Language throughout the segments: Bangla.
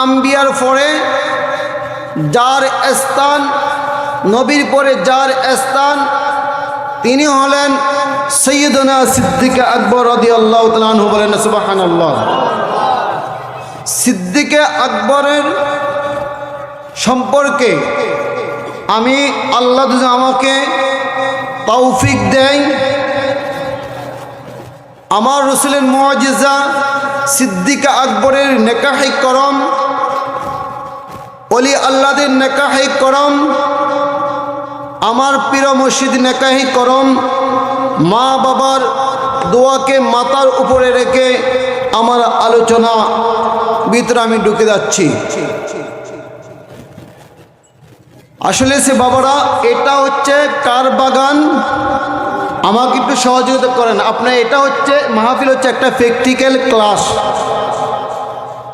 আম্বিয়ার পরে যার স্থান, নবীর পরে যার স্থান, তিনি হলেন সৈয়দনা সিদ্দিক আকবর রাদিয়াল্লাহু তাআলা আনহু। বলেন সুবহানাল্লাহ। সিদ্দিক আকবরের সম্পর্কে আমি আল্লাহ যদি আমাকে তৌফিক দেয়, আমার রসুলের মুআজিজা সিদ্দিক আকবরের নেকাহে করম, ওলি আল্লাহদের নেকাহে করম, আমার পীর মুর্শিদ নেকাহে করম, মা বাবার দোয়াকে মাথার উপরে রেখে আমার আলোচনা ভিতরে আমি ঢুকে যাচ্ছি। আসলে সে বাবারা, এটা হচ্ছে কার বাগান? আমাকে একটু সহযোগিতা করেন আপনার। এটা হচ্ছে মাহফিল, হচ্ছে একটা প্র্যাকটিক্যাল ক্লাস।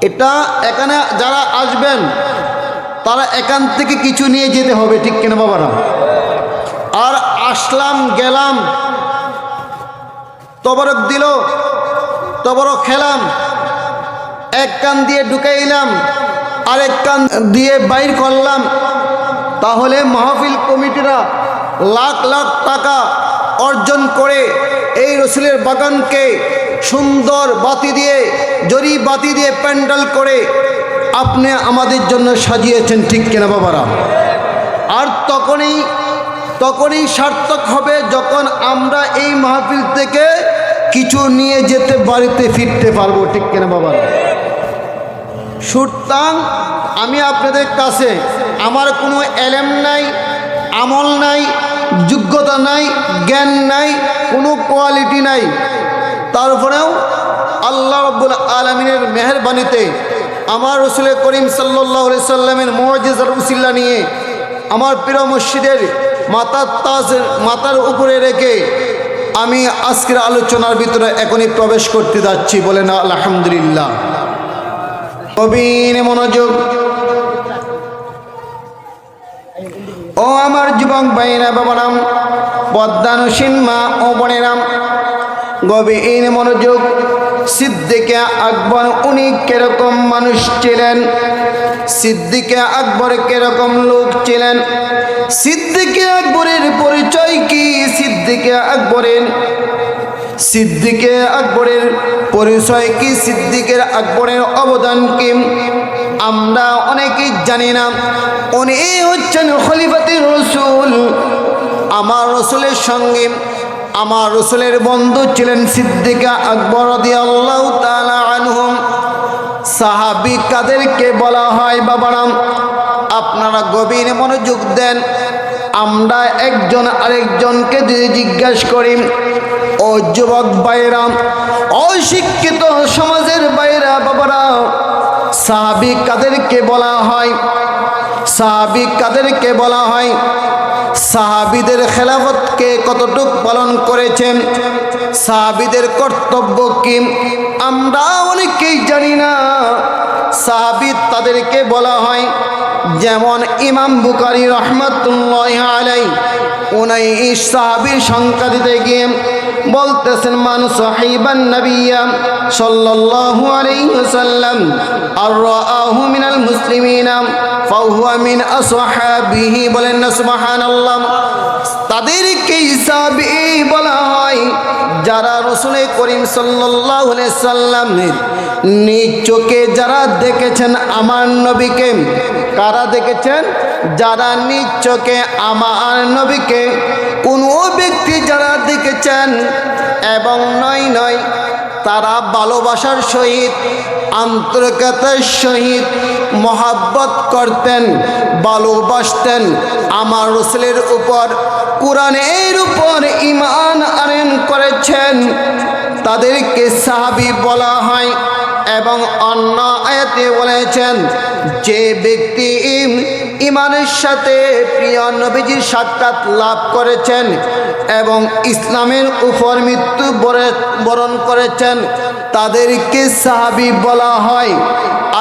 এটা এখানে যারা আসবেন তারা এখান থেকে কিছু নিয়ে যেতে হবে, ঠিক কিনা বাবারা? আর আসলাম গেলাম, তবরক দিল, তবরক খেলাম, এক কান দিয়ে ঢুকাইলাম আরেক কান দিয়ে বাইর করলাম, তাহলে মাহফিল কমিটিরা লাখ লাখ টাকা অর্জন করে এই রসুলের বাগানকে সুন্দর বাতি দিয়ে, জরি বাতি দিয়ে প্যান্ডেল করে আপনি আমাদের জন্য সাজিয়েছেন, ঠিক কিনা বাবারা? আর তখনই সার্থক হবে যখন আমরা এই মাহফিল থেকে কিছু নিয়ে যেতে বাড়িতে ফিরতে পারবো, ঠিক কিনা বাবারা? সুতরাং আমি আপনাদের কাছে, আমার কোনো এলেম নাই, আমল নাই, যোগ্যতা নাই, জ্ঞান নাই, কোনো কোয়ালিটি নাই, তারপরেও আল্লাহ রাব্বুল আলামিনের মেহেরবানিতে আমার রসুল করিম সাল্লাল্লাহু আলাইহি সাল্লামের মুআজিজার উসিলা নিয়ে আমার পীর মুর্শিদের মাথার উপরে রেখে আমি আজকের আলোচনার ভিতরে এখনই প্রবেশ করতে যাচ্ছি। বলেন আলহামদুলিল্লাহ। গভীর মনোযোগ। ও আমার যুবক ভাইরা, বাবারাম, পদ্মানুসীন মা ও বোনেরাম, গভীর মনোযোগ। সিদ্দিক আকবর উনি কিরকম মানুষ ছিলেন? সিদ্দিক আকবর কিরকম লোক ছিলেন? সিদ্দিক আকবরের পরিচয় কি? সিদ্দিক আকবরের পরিচয় কি? সিদ্দিকের আকবরের অবদান কি? আমরা অনেকেই জানি না। উনি হচ্ছেন খলিফাতুর রাসূল। আমার রসুলের সঙ্গে আমার রসুলের বন্ধু ছিলেন সিদ্দিক আকবর রাদিয়াল্লাহু তাআলা আনহু। সাহাবী কাদেরকে বলা হয় বাবারাম? আপনারা গভীর মনোযোগ দেন। আমরা একজন আরেকজনকে যদি জিজ্ঞাসা করি, ও যুবক ভাইরা, অশিক্ষিত সমাজের ভাইরা, বাবারা, সাহাবী কাদেরকে বলা হয়? সাহাবী কাদেরকে বলা হয়? সাহাবীদের খেলাফতকে কতটুক পালন করেছেন? সাহাবীদের কর্তব্য কি? আমরা অনেকেই জানি না। সাহাবী তাদেরকে বলা হয়, যেমন ইমাম বুখারী রাহমাতুল্লাহি আলাইহি উনি সাহাবীর সংখ্যা দিতে গিয়ে বলতেছেন, মান সাহিবান নবিয়্যা সাল্লাল্লাহু আলাইহি ওয়াসাল্লাম আর রাআহু মিনাল মুসলিমিনা ফাহুয়া মিন আসহাবিহি। বলেন না সুবহানাল্লাহ। তাদেরকে সাহাবী বলা হয় যারা রাসূল করিম সাল্লাল্লাহু আলাইহি সাল্লামের নিজ চোখে যারা দেখেছেন আমার নবীকে। কারা দেখেছেন? যারা নিজ চোখে আমার নবীকে। কোনো ব্যক্তি যারা দেখেছেন, এবং নয় তারা ভালোবাসার সহিত, আন্তরিকতার সহিত মহাব্বত করতেন, ভালোবাসতেন আমার রসুলের উপর, কোরআনের উপর ঈমান আনয়ন করেছেন, তাদেরকে সাহাবী বলা হয়। এবং অন্য আয়াতে বলেছেন, যে ব্যক্তি ঈমানের সাথে প্রিয় নবীজির সাক্ষাৎ লাভ করেছেন এবং ইসলামের উপর মৃত্যু বরণ করেছেন, তাদেরকে সাহাবী বলা হয়।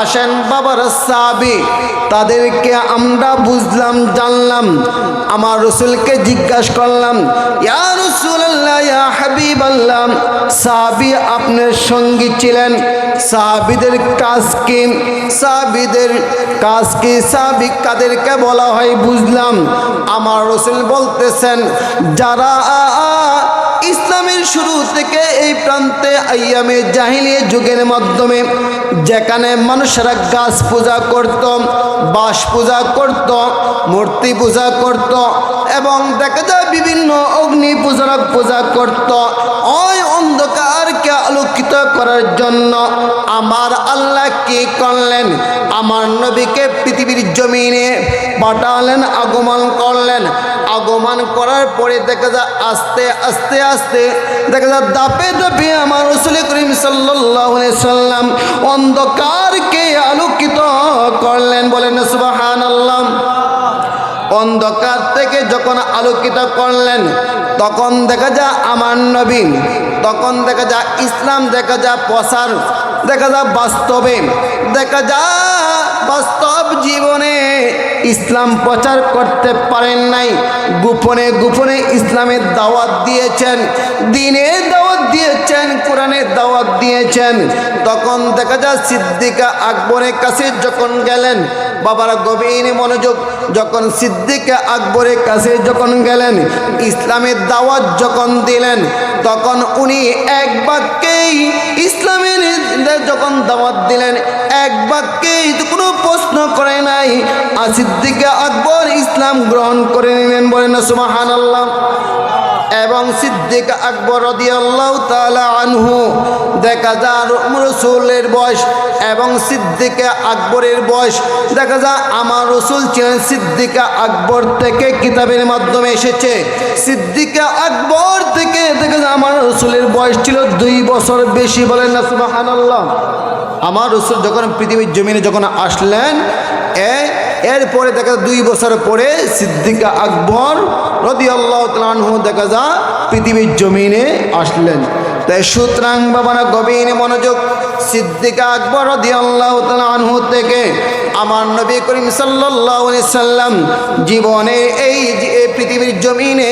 আসেন বাবার সাহাবী, তাদেরকে আমরা বুঝলাম, জানলাম। আমার রসুলকে জিজ্ঞাসা করলাম, ইয়া রাসূলুল্লাহ, রাসূলুল্লাহ ইয়া হাবিবাল্লাহ, সাহাবী আপনার সঙ্গী ছিলেন, সাহাবীদের কাজ কি? সাহাবীদের কাজ কি? সাহাবী কাদেরকে বলা হয় বুঝলাম। আমার রাসূল বলতেছেন, যারা ইসলামের শুরু থেকে এই প্রান্তে আইয়ামে জাহিলিয়া যুগের মাধ্যমে যেখানে মানুষেরা গাছ পূজা করত, বাঁশ পূজা করত, মূর্তি পূজা করত এবং দেখা যায় বিভিন্ন অগ্নি পূজা করত, ওই অন্ধকারকে আলোকিত করার জন্য আমার আল্লাহ কি করলেন? আমার নবীকে পৃথিবীর জমিনে পাঠালেন, আগমন করলেন। আগমন করার পরে দেখা যায় আস্তে আস্তে আস্তে দেখা যায় ধাপে ধাপে আমার রাসূল করিম সাল্লাল্লাহু আলাইহি সাল্লাম অন্ধকারকে আলোকিত করলেন। বলেন সুবহানাল্লাহ। অন্ধকার থেকে যখন আলোকিত করলেন তখন দেখা যায় আমার নবী, তখন দেখা যায় ইসলাম দেখা যায় প্রসার, দেখা যায় বাস্তবে, দেখা যায় বাস্তব জীবনে ইসলাম প্রচার করতে পারেন নাই। গোপনে গোপনে ইসলামের দাওয়াত দিয়েছেন, দ্বীনের দাওয়াত দিয়েছেন, কোরআনের দাওয়াত দিয়েছেন। তখন দেখা যায় সিদ্দিকা আকবরের কাছে যখন গেলেন, বাবারা গভীর মনোযোগ, যখন সিদ্দিকা আকবরের কাছে যখন গেলেন, ইসলামের দাওয়াত যখন দিলেন, তখন উনি এক বাক্যেই ইসলামের যখন দাওয়াত দিলেন, এক বাক্যেই কোনো প্রশ্ন করে নাই, আর সিদ্দিকা আকবর ইসলাম গ্রহণ করে নিলেন। বলেন না সুবহানাল্লাহ। এবং সিদ্দিক আকবর রাদিয়াল্লাহু তাআলা আনহু দেখা যায় রাসূলের বয়স এবং সিদ্দিক আকবরের বয়স দেখা যায় আমার রাসূল ছিলেন সিদ্দিক আকবর থেকে কিতাবের মাধ্যমে এসেছে। সিদ্দিক আকবর থেকে দেখা যায় আমার রাসূলের বয়স ছিল 2 বছর বেশি। বলেন না সুবহানাল্লাহ। আমার রাসূল যখন পৃথিবীর জমিনে যখন আসলেন, এরপরে দেখা 2 বছর পরে সিদ্দিক আকবর রাদিয়াল্লাহু তাআলা আনহু দেখা যায় পৃথিবীর জমিনে আসলেন। তাই সুতরাং বাবারা গভীর মনোযোগ, সিদ্দিক আকবর রাদিয়াল্লাহু তাআলা আনহু থেকে আমার নবী করিম সাল্লাল্লাহু আলাইহি সাল্লাম জীবনে এই পৃথিবীর জমিনে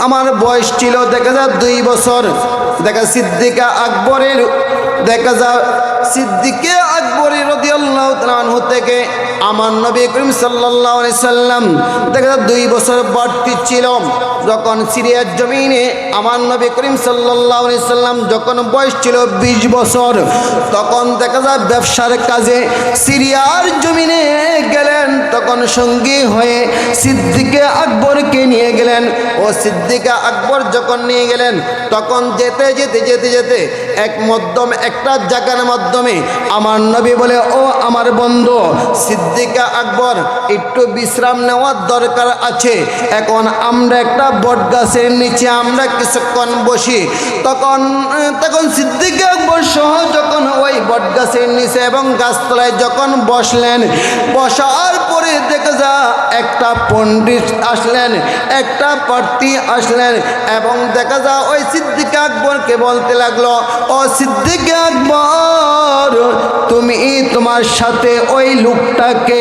আমার বয়স ছিল দেখা যায় 2 বছর। দেখা সিদ্দিক আকবরের দেখা যায় সিদ্দিক আকবরের রাদিয়াল্লাহু তাআলা আনহু থেকে আমার নবী করিম সাল্লাল্লাহু আলাইহি সাল্লাম দেখা যায় 2 বছর বাড়তি ছিল। যখন সিরিয়ার জমিনে আমার নবী করিম সাল্লাল্লাহু আলাইহি সাল্লাম যখন বয়স ছিল 20 বছর, তখন দেখা যায় ব্যবসার কাজে সিরিয়ার জমিনে গেলেন। তখন সঙ্গী হয়ে সিদ্দিক আকবরকে নিয়ে গেলেন। ও সিদ্দিক আকবর যখন নিয়ে গেলেন, তখন যেতে যেতে যেতে যেতে একটা জায়গার মাধ্যমে আমার নবী বলে, ও আমার বন্ধু সিদ্দিক আকবর, একটু বিশ্রাম নেওয়ার দরকার আছে। এখন আমরা একটা বট গাছের নিচে আমরা কিছুক্ষণ বসি। তখন সিদ্দিক আকবর সহ যখন ওই বট গাছের নিচে এবং গাছতলায় যখন বসলেন, বসার পরে দেখা যায় একটা পণ্ডিত আসলেন, একটা প্রার্থী আসলেন এবং দেখা যায় ওই সিদ্দিক আকবরকে বলতে লাগলো, ও সিদ্দিক আকবর, তুমি তোমার সাথে ওই লোকটাকে,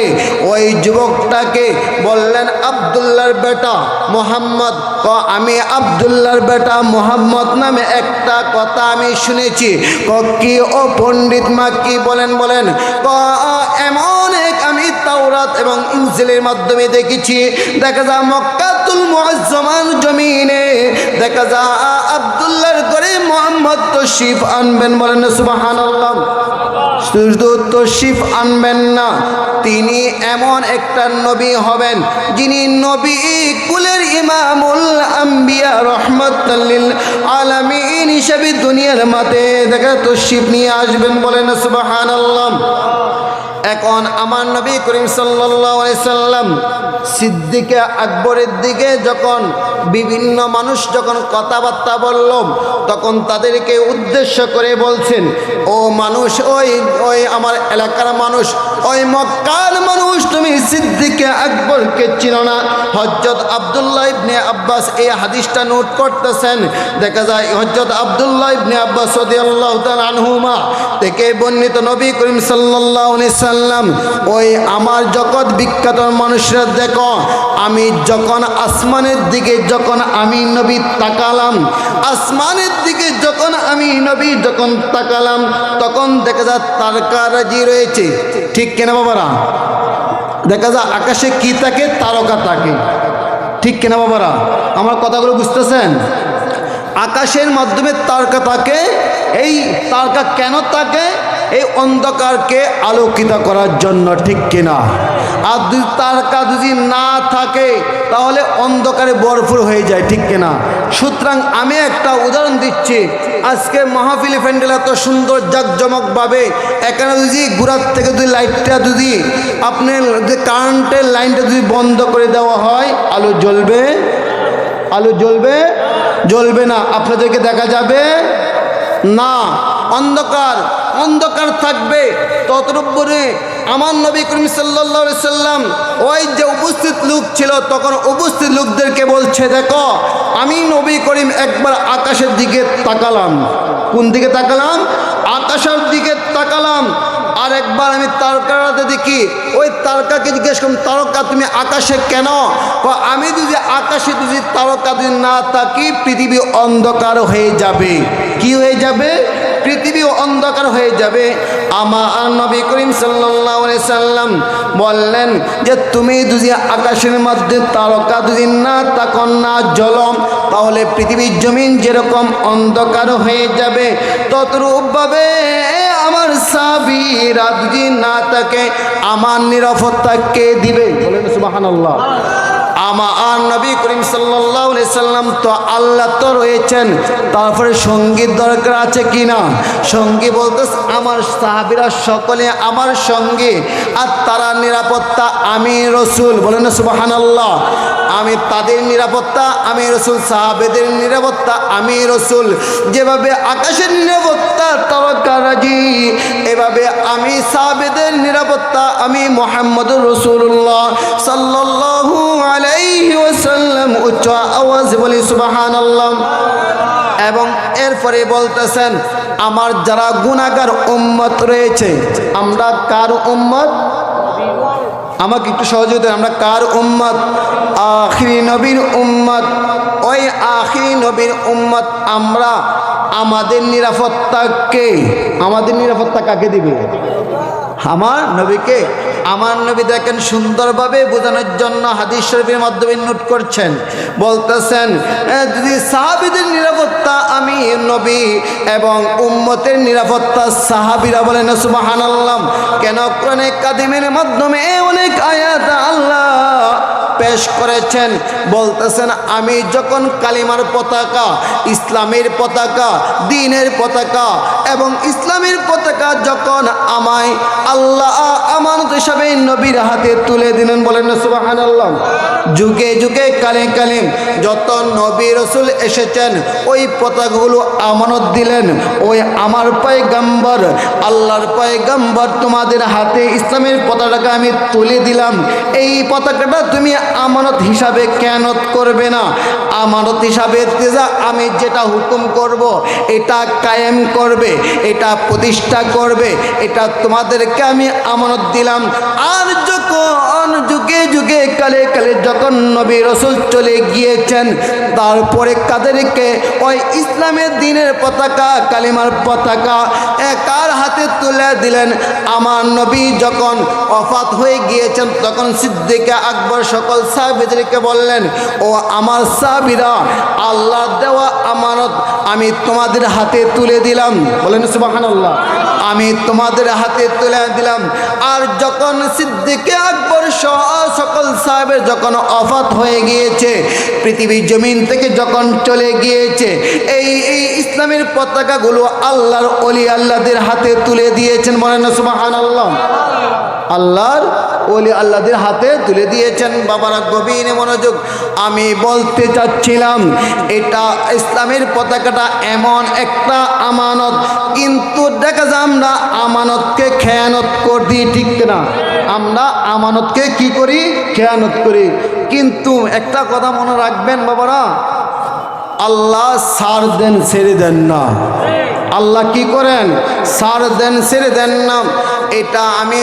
ওই যুবকটাকে বললেন আব্দুল্লাহর বেটা মোহাম্মদ। আমি আব্দুল্লাহর বেটা মোহাম্মদ নামে একটা কথা আমি শুনেছি। কি ও পণ্ডিত মা কি বলেন? বলেন এমন এক আমি তাওরাত এবং ইনজিলের মাধ্যমে দেখেছি, দেখা যায় মক্কাতুল মুআজ্জামান জমিনে দেখা যায় আব্দুল্লাহর ঘরে মোহাম্মদ তশরিফ আনবেন। বলেন না সুবহানাল্লাহ। শুধু তশরিফ আনবেন না, তিনি এমন একটা নবী হবেন যিনি নবী কুলের ইমামুল আম্বিয়া রহমাতাল লিল আলামিন হিসেবে দুনিয়ার মাঝে দেখা তশরিফ নিয়ে আসবেন। বলেন না সুবহানাল্লাহ। এখন আমার নবী করিম সাল্লাল্লাহু আলাইহি সাল্লাম সিদ্দিক আকবরের দিকে যখন বিভিন্ন মানুষ যখন কথাবার্তা বলল, তখন তাদেরকে উদ্দেশ্য করে বলছেন, ও মানুষ, ওই আমার এলাকার মানুষ, ওই মক্কার মানুষ, তুমি সিদ্দিকে আকবরকে ছিল না। হযরত আব্দুল্লাহ ইবনে আব্বাস এই হাদিসটা নোট করতেছেন। দেখা যায় হযরত আব্দুল্লাহ ইবনে আব্বাস রাদিয়াল্লাহু তাআলা আনহুমা থেকে বর্ণিত, নবী করিম সাল্লাল্লাহু আলাইহি সাল্লাম ওই আমার জগৎ বিখ্যাত মানুষরা, দেখো আমি যখন আসমানের দিকে যখন আমি নবী তাকালাম, আসমানের দিকে যখন আমি নবী যখন তাকালাম, তখন দেখা যায় তারকারাজি রয়েছে, ঠিক কিনা বাবারা? দেখা যায় আকাশে কি থাকে? তারকা থাকে, ঠিক কিনা বাবারা? আমার কথাগুলো বুঝতেছেন? আকাশের মাধ্যমে তারকা থাকে। এই তারকা কেন থাকে? এই অন্ধকারকে আলোকিত করার জন্য, ঠিক কিনা? আর যদি তারকা যদি না থাকে তাহলে অন্ধকারে ভরপুর হয়ে যায়, ঠিক কিনা? সুতরাং আমি একটা উদাহরণ দিচ্ছি। আজকে মাহফিল প্যান্ডেল এত সুন্দর জাঁকজমকভাবে, এখানে যদি গোড়ার থেকে যদি লাইটটা যদি আপনার যে কারেন্টের লাইনটা যদি বন্ধ করে দেওয়া হয়, আলো জ্বলবে? আলো জ্বলবে? জ্বলবে না। আপনাদেরকে দেখা যাবে না, অন্ধকার অন্ধকার থাকবে। ততরূপে আমার নবী করিম সাল্লাল্লাহু আলাইহি সাল্লাম ওই যে উপস্থিত লোক ছিল, তখন উপস্থিত লোকদেরকে বলছে, দেখো আমি নবী করিম একবার আকাশের দিকে তাকালাম। কোন দিকে তাকালাম? আকাশের দিকে তাকালাম। আর একবার আমি তারকাতে দেখি, ওই তারকাকে জিজ্ঞেস করলাম, তারকা তুমি আকাশে কেন? আমি যদি আকাশে যদি তারকা যদি না থাকি, পৃথিবী অন্ধকার হয়ে যাবে। কি হয়ে যাবে? পৃথিবী অন্ধকার হয়ে যাবে। আমার নবী করিম সাল্লাল্লাহু আলাইহি সাল্লাম বললেন যে তুমি যদি আকাশের মধ্যে তারকা যদি না থাকো, না জ্বলম, তাহলে পৃথিবীর জমিন যেরকম অন্ধকার হয়ে যাবে, ততরূপভাবে আমার সাহাবীরা যদি না থাকে, আমার নিরাপত্তা কে দিবে? বলেন সুবহানাল্লাহ। আমার নবী করিম সাল্লাল্লাহু আলাইহি সাল্লাম তো আল্লাহ তো রয়েছেন, তারপরে সঙ্গীর দরকার আছে কিনা? সঙ্গী বলতে আমার সাহাবীরা সকলে আমার সঙ্গী, আর তারা নিরাপত্তা আমি রসুল। বলেন না সুবহানাল্লাহ। আমি তাদের নিরাপত্তা আমি রসুল, সাহাবেদের নিরাপত্তা আমি রসুল। যেভাবে আকাশের নিরাপত্তা তারকারাজি, এভাবে আমি সাহাবেদের নিরাপত্তা আমি মুহাম্মদুর রাসূলুল্লাহ সাল্লাল্লাহু আলাইহি ওয়াসাল্লাম। উচ্চ আওয়াজে বলি সুবহানাল্লাহ। এবং এরপরে বলতেছেন আমার যারা গুনাহগার উম্মত রয়েছে, আমরা কার উম্মত? আমাকে একটু সহযোগিতা, আমরা কার উম্মত? আখিরি নবীর উম্মত। ওই আখিরি নবীর উম্মত আমরা। আমাদের নিরাপত্তাকে, আমাদের নিরাপত্তা কাকে দিবে? আমার নবীকে। আমার নবী দেখেন সুন্দরভাবে বোঝানোর জন্য হাদিস শরীফের মাধ্যমে নোট করছেন, বলতেছেন যদি সাহাবীদের নিরাপত্তা আমি নবী এবং উম্মতের নিরাপত্তা সাহাবীরা। বলেন সুবহানাল্লাহ। কেন? কোরআনে কাদিমের মাধ্যমে অনেক আয়াত আল্লাহ পেশ করেছেন, বলতেছেন আমি যখন কালিমার পতাকা, ইসলামের পতাকা, দ্বীনের পতাকা এবং ইসলামের পতাকা যখন আমায় আল্লাহ আমানত হিসাবে নবীর হাতে তুলে দিলেন। বলেন না সুবহানাল্লাহ। যুগে যুগে কালে কালে যত নবী রাসূল এসেছেন, ওই পতাকাগুলো আমানত দিলেন। ওই আমার পয়গম্বর, আল্লাহর পয়গম্বর তোমাদের হাতে ইসলামের পতাকাটা আমি তুলে দিলাম। এই পতাকাটা তুমি আমানত হিসাবে কেন করবে না? আমানত হিসাবে আমি যেটা হুকুম করব, এটা কায়েম করবে, এটা প্রতিষ্ঠা করবে, এটা তোমাদেরকে আমি আমানত দিলাম। আর যখন যুগে যুগে কালে কালে যখন নবী রাসূল চলে গিয়েছেন, তারপরে কাদেরকে ওই ইসলামের দ্বীনের পতাকা, কালিমার পতাকা কার হাতে তুলে দিলেন? আমার নবী যখন ওফাত হয়ে গিয়েছেন, তখন সিদ্দিকে আকবর সকল সাহাবীদেরকে বললেন, ও আমার সাহাবীরা, আল্লাহর দেওয়া আমানত আমি তোমাদের হাতে তুলে দিলাম। বলেন সুবহানাল্লাহ। আমি তোমাদের হাতে তুলে দিলাম। আর যখন সিদ্দিকে আকবর সকল সাহাবের যখন ওফাত হয়ে গিয়েছে, পৃথিবীর জমিন থেকে যখন চলে গিয়েছে, এই ইসলামের পতাকাগুলো আল্লাহর ওলি আল্লাহদের হাতে তুলে দিয়েছেন। বলেন সুবহানাল্লাহ। আল্লাহর ওলি আল্লাহদের হাতে তুলে দিয়েছেন। বাবারা গভীর মনোযোগ, আমি বলতে চাচ্ছিলাম এটা ইসলামের পতাকাটা এমন একটা আমানত, কিন্তু দেখা যায় আমরা আমানতকে খেয়ানত করি, ঠিক না? আমরা আমানতকে কি করি? খেয়ানত করি। কিন্তু একটা কথা মনে রাখবেন বাবারা, আল্লাহ ছাড় দেন, ছেড়ে দেন না। আল্লাহ কি করেন? ছাড় দেন, ছেড়ে দেন না। এটা আমি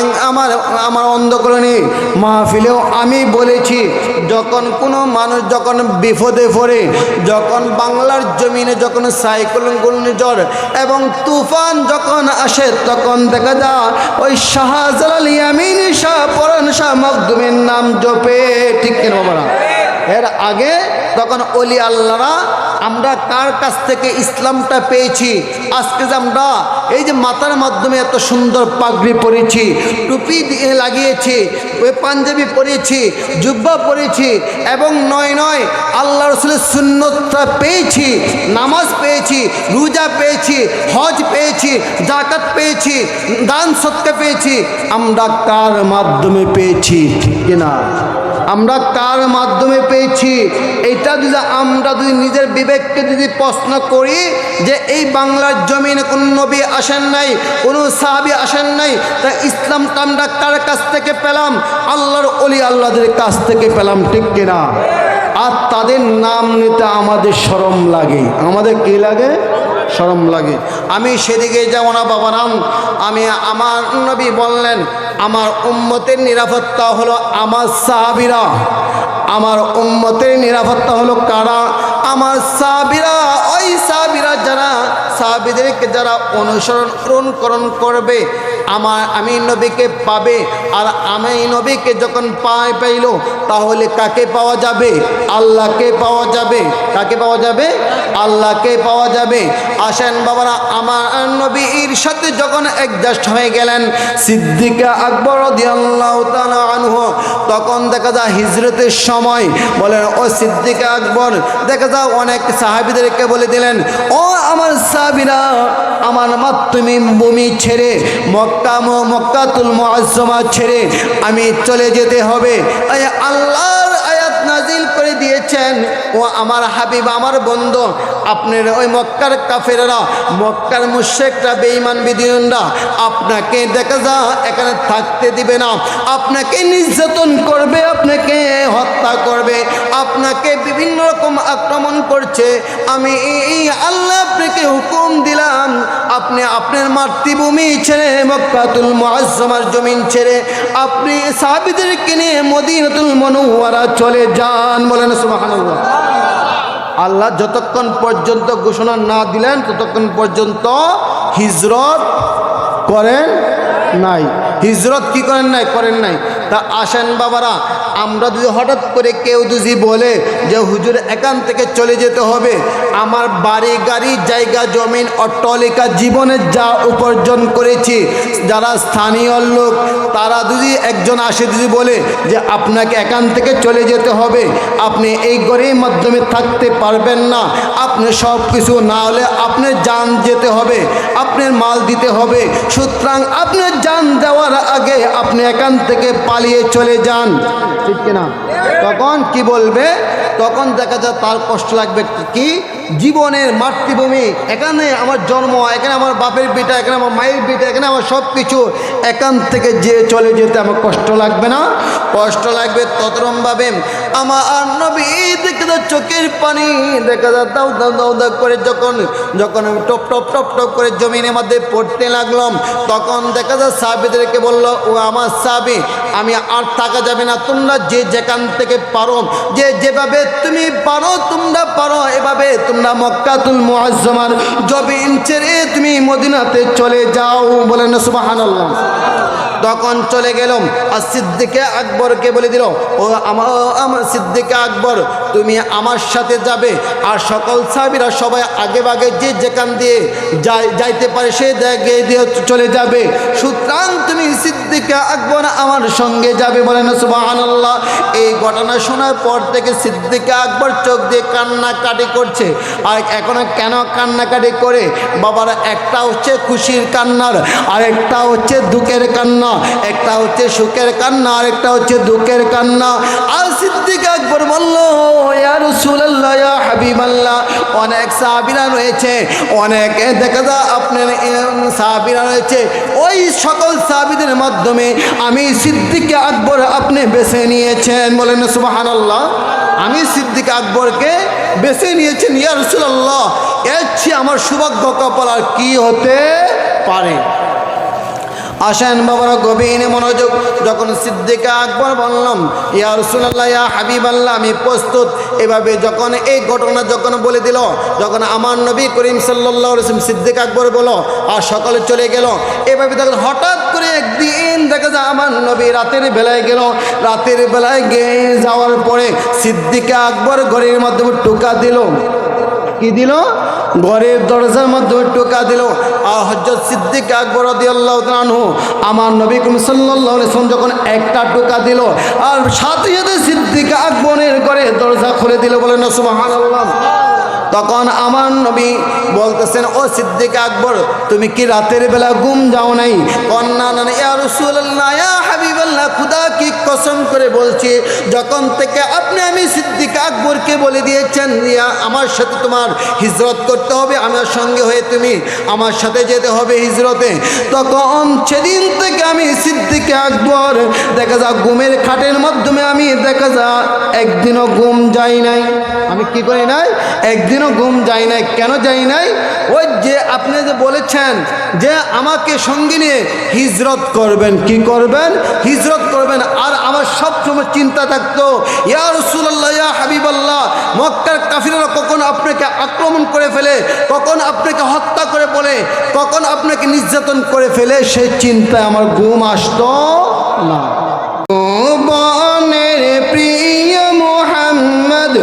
আমার অন্ধকরণী মাহফিলেও আমি বলেছি, যখন কোনো মানুষ যখন বিপদে পড়ে, যখন বাংলার জমিনে যখন সাইক্লোন, ঘূর্ণিঝড় এবং তুফান যখন আসে, তখন দেখা যায় ওই শাহজালাল ইয়ামিন শাহ পরান শাহ মখদুমের নাম জপে, ঠিক কিনা বাবারা? এর আগে তখন ওলি আল্লাহরা, আমরা কার কাছ থেকে ইসলামটা পেয়েছি? আজকে যে আমরা এই যে মাথার মাধ্যমে এত সুন্দর পাগড়ি পরেছি, টুপি লাগিয়েছি, ওই পাঞ্জাবি পরেছি, জুব্বা পরেছি, এবং নয় নয় আল্লাহ রসুলের সুন্নতটা পেয়েছি, নামাজ পেয়েছি, রোজা পেয়েছি, হজ পেয়েছি, জাকাত পেয়েছি, দান সদকা পেয়েছি, আমরা কার মাধ্যমে পেয়েছি? ঠিক কিনা? আমরা কার মাধ্যমে পেয়েছি? এটা যদি আমরা নিজের বিবেককে যদি প্রশ্ন করি যে এই বাংলার জমিনে কোন নবী আসেন নাই, কোনো সাহাবী আসেন নাই, তা ইসলামটা আমরা কার কাছ থেকে পেলাম? আল্লাহর ওলি আল্লাহদের কাছ থেকে পেলাম, ঠিক কিনা? আর তাদের নাম নিতে আমাদের শরম লাগে। আমাদের কি লাগে? শরম লাগে। আমি সেদিকে যাব না বাবারাম। আমার নবী বললেন, আমার উম্মতের নিরাপত্তা হলো আমার সাহাবীরা। আমার উম্মতের নিরাপত্তা হলো কারা? আমার সাহাবীরা। ওই সাহাবীরা যারা, সাহাবীদেরকে যারা অনুকরণ করবে, আমি নবীকে পাবে। আর আমি নবীকে যখন পাইল, তাহলে কাকে পাওয়া যাবে? আল্লাহকে পাওয়া যাবে। কাকে পাওয়া যাবে? আল্লাহকে পাওয়া যাবে। আসেন বাবারা, আমার নবীর সাথে যখন অ্যাডজাস্ট হয়ে গেলেন সিদ্দিক আকবর রাদিয়াল্লাহু তাআলা আনহু, তখন দেখা যায় হিজরতের সময় বলেন, ও সিদ্দিক আকবর, দেখা যায় অনেক সাহাবীদেরকে বলে দিলেন, ও আমার সাহাবীরা, আমার মাতৃভূমি ভূমি ছেড়ে মক্কাতুল মুআজ্জামা ছেড়ে আমি চলে যেতে হবে। আল্লাহর আয়াত নাজিল করে দিয়েছেন, ও আমার হাবিব, আমার বন্ধু, আপনার ওই মক্কার কাফেররা, মক্কার মুশরিকরা, বেঈমান বিদ্বেষীরা আপনাকে দেখা যায় এখানে থাকতে দিবে না, আপনাকে নির্যাতন করবে, আপনাকে হত্যা করবে, আপনাকে বিভিন্ন রকম আক্রমণ করছে। আমি এই আল্লাহ আপনাকে হুকুম দিলাম, আপনি আপনার মাতৃভূমি ছেড়ে মক্কাতুল মুআজ্জামার জমিন ছেড়ে আপনি সাহাবীদেরকে নিয়ে মদিনাতুল মুনাওয়ারা চলে যান। বলেন সুবহানাল্লাহ। আল্লাহ যতক্ষণ পর্যন্ত ঘোষণা না দিলেন ততক্ষণ পর্যন্ত হিজরত করেন নাই। হিজরত কি করেন নাই? করেন নাই। তা আসেন বাবারা, আমরা যদি হঠাৎ করে কেউ যদি বলে যে হুজুর এখান থেকে চলে যেতে হবে, আমার বাড়ি গাড়ি জায়গা জমিন অট্টালিকা জীবনে যা উপার্জন করেছি, যারা স্থানীয় লোক তারা যদি একজন আসে যদি বলে যে আপনাকে এখান থেকে চলে যেতে হবে, আপনি এই ঘরের মাধ্যমে থাকতে পারবেন না, আপনি সব কিছু না হলে আপনার জান যেতে হবে, আপনার মাল দিতে হবে, সুতরাং আপনার জান দেওয়ার আগে আপনি এখান থেকে পালিয়ে চলে যান, ঠিক কিনা? তখন কি বলবে? তখন দেখা যায় তার কষ্ট লাগবে। কি জীবনের মাতৃভূমি, এখানে আমার জন্ম, এখানে আমার বাপের বেটা, এখানে আমার মায়ের বেটা, এখানে আমার সব কিছু, এখান থেকে যে চলে যেতে আমার কষ্ট লাগবে না? কষ্ট লাগবে। ততরমভাবে আমার নবী দেখে যায় চোখের পানি দেখা যায় দাউ দাউ দাউ দাউ করে যখন আমি টপ টপ টপ টপ করে জমিনের মধ্যে পড়তে লাগলাম, তখন দেখা যায় সাহাবীদেরকে বলল, ও আমার সাহাবী, আমি আর থাকা যাবে না, তোমরা যে যেখান থেকে পারো, যে যেভাবে তুমি পারো তোমরা পারো, এভাবে তোমরা মক্কাতুল মুআজ্জামার জমিন ছেড়ে তুমি মদিনাতে চলে যাও। বলেন সুবহানাল্লাহ। তখন চলে গেলাম। আর সিদ্দিকে আকবরকে বলে দিল, ও আমার সিদ্দিকে আকবর, তুমি আমার সাথে যাবে, আর সকল সাহাবীরা সবাই আগে ভাগে যে যেখান দিয়ে যাইতে পারে সে দেখে দিয়ে চলে যাবে, সুতরাং তুমি সিদ্দিকে আকবর আমার সঙ্গে যাবে। বলেন সুবহানাল্লাহ। এই ঘটনা শোনার পর থেকে সিদ্দিকে আকবর চোখ দিয়ে কান্নাকাটি করছে। আর এখনো কেন কান্নাকাটি করে বাবারা? একটা হচ্ছে খুশির কান্নার, আর একটা হচ্ছে দুঃখের কান্না। কান্না, একটা হচ্ছে সুখের কান্না আর একটা হচ্ছে দুঃখের কান্না। আর সিদ্দিক আকবর বলল, ইয়া রাসূলুল্লাহ, ইয়া হাবিবাল্লাহ, অনেক সাহাবীরা রয়েছে, অনেক দেখা যায় আপনার সাহাবীরা রয়েছে, ওই সকল সাহাবীদের মাধ্যমে আমি সিদ্দিক আকবর আপনি বেছে নিয়েছেন। বলেন সুবহানাল্লাহ। আমি সিদ্দিক আকবরকে বেছে নিয়েছেন ইয়া রাসূলুল্লাহ, এর চেয়ে আমার সৌভাগ্য কপাল আর কি হতে পারে। আসেন বাবারা, গভীর মনোযোগ। যখন সিদ্দিক আকবর বললাম, ইয়া রাসূলুল্লাহ, ইয়া হাবিবাল্লাহ, আমি প্রস্তুত, এভাবে যখন এই ঘটনা যখন বলে দিল, যখন আমার নবী করিম সাল্লাল্লাহু আলাইহি ওয়াসাল্লাম সিদ্দিক আকবর বলো আর সকলে চলে গেল, এভাবে তখন হঠাৎ করে একদিন দেখা যায় আমার নবী রাতের বেলায় গেল। রাতের বেলায় গিয়ে যাওয়ার পরে সিদ্দিক আকবর ঘরের মাধ্যমে টোকা দিল। কি দিল? ঘরের দরজার মাধ্যমে টোকা দিল। আর হযরত সিদ্দিক আকবর রাদিয়াল্লাহু তাআলা আনহু আমার নবী করিম সাল্লাল্লাহু আলাইহি ওয়াসাল্লাম যখন একটা টোকা দিল, আর সাথে সাথে সিদ্দিক আকবরের ঘরে দরজা খুলে দিল। বলেন না সুবহানাল্লাহ। তখন আমার নবী বলতেছেন, ও সিদ্দিক আকবর, তুমি কি রাতের বেলা ঘুম যাও নাই? কন্যা না, ইয়া রাসূলুল্লাহ, ইয়া হাবিবাল্লাহ, খোদা কি কসম করে বলছি, যখন থেকে আপনি আমি সিদ্দিক আকবরকে বলে দিয়েছেন আমার সাথে তোমার হিজরত করতে হবে, আমার সঙ্গে হয়ে তুমি আমার সাথে যেতে হবে হিজরতে, তখন সেদিন থেকে আমি সিদ্দিক আকবর দেখা যা ঘুমের খাটের মাধ্যমে আমি দেখা যা একদিনও ঘুম যাই নাই। আমি কি করি নাই? একদিনও ঘুম যাই নাই। কেন যাই নাই? ওই যে আপনি যে বলেছেন যে আমাকে সঙ্গে নিয়ে হিজরত করবেন। কি করবেন? হিজরত করবেন। আর আমার সবসময় চিন্তা থাকতো, ইয়া রাসূলুল্লাহ, ইয়া হাবিবাল্লাহ, মক্কার কাফিররা কখন আপনাকে আক্রমণ করে ফেলে, কখন আপনাকে হত্যা করে বলে, কখন আপনাকে নির্যাতন করে ফেলে, সেই চিন্তায় আমার ঘুম আসতো না। বনের প্রিয় মুহাম্মদ,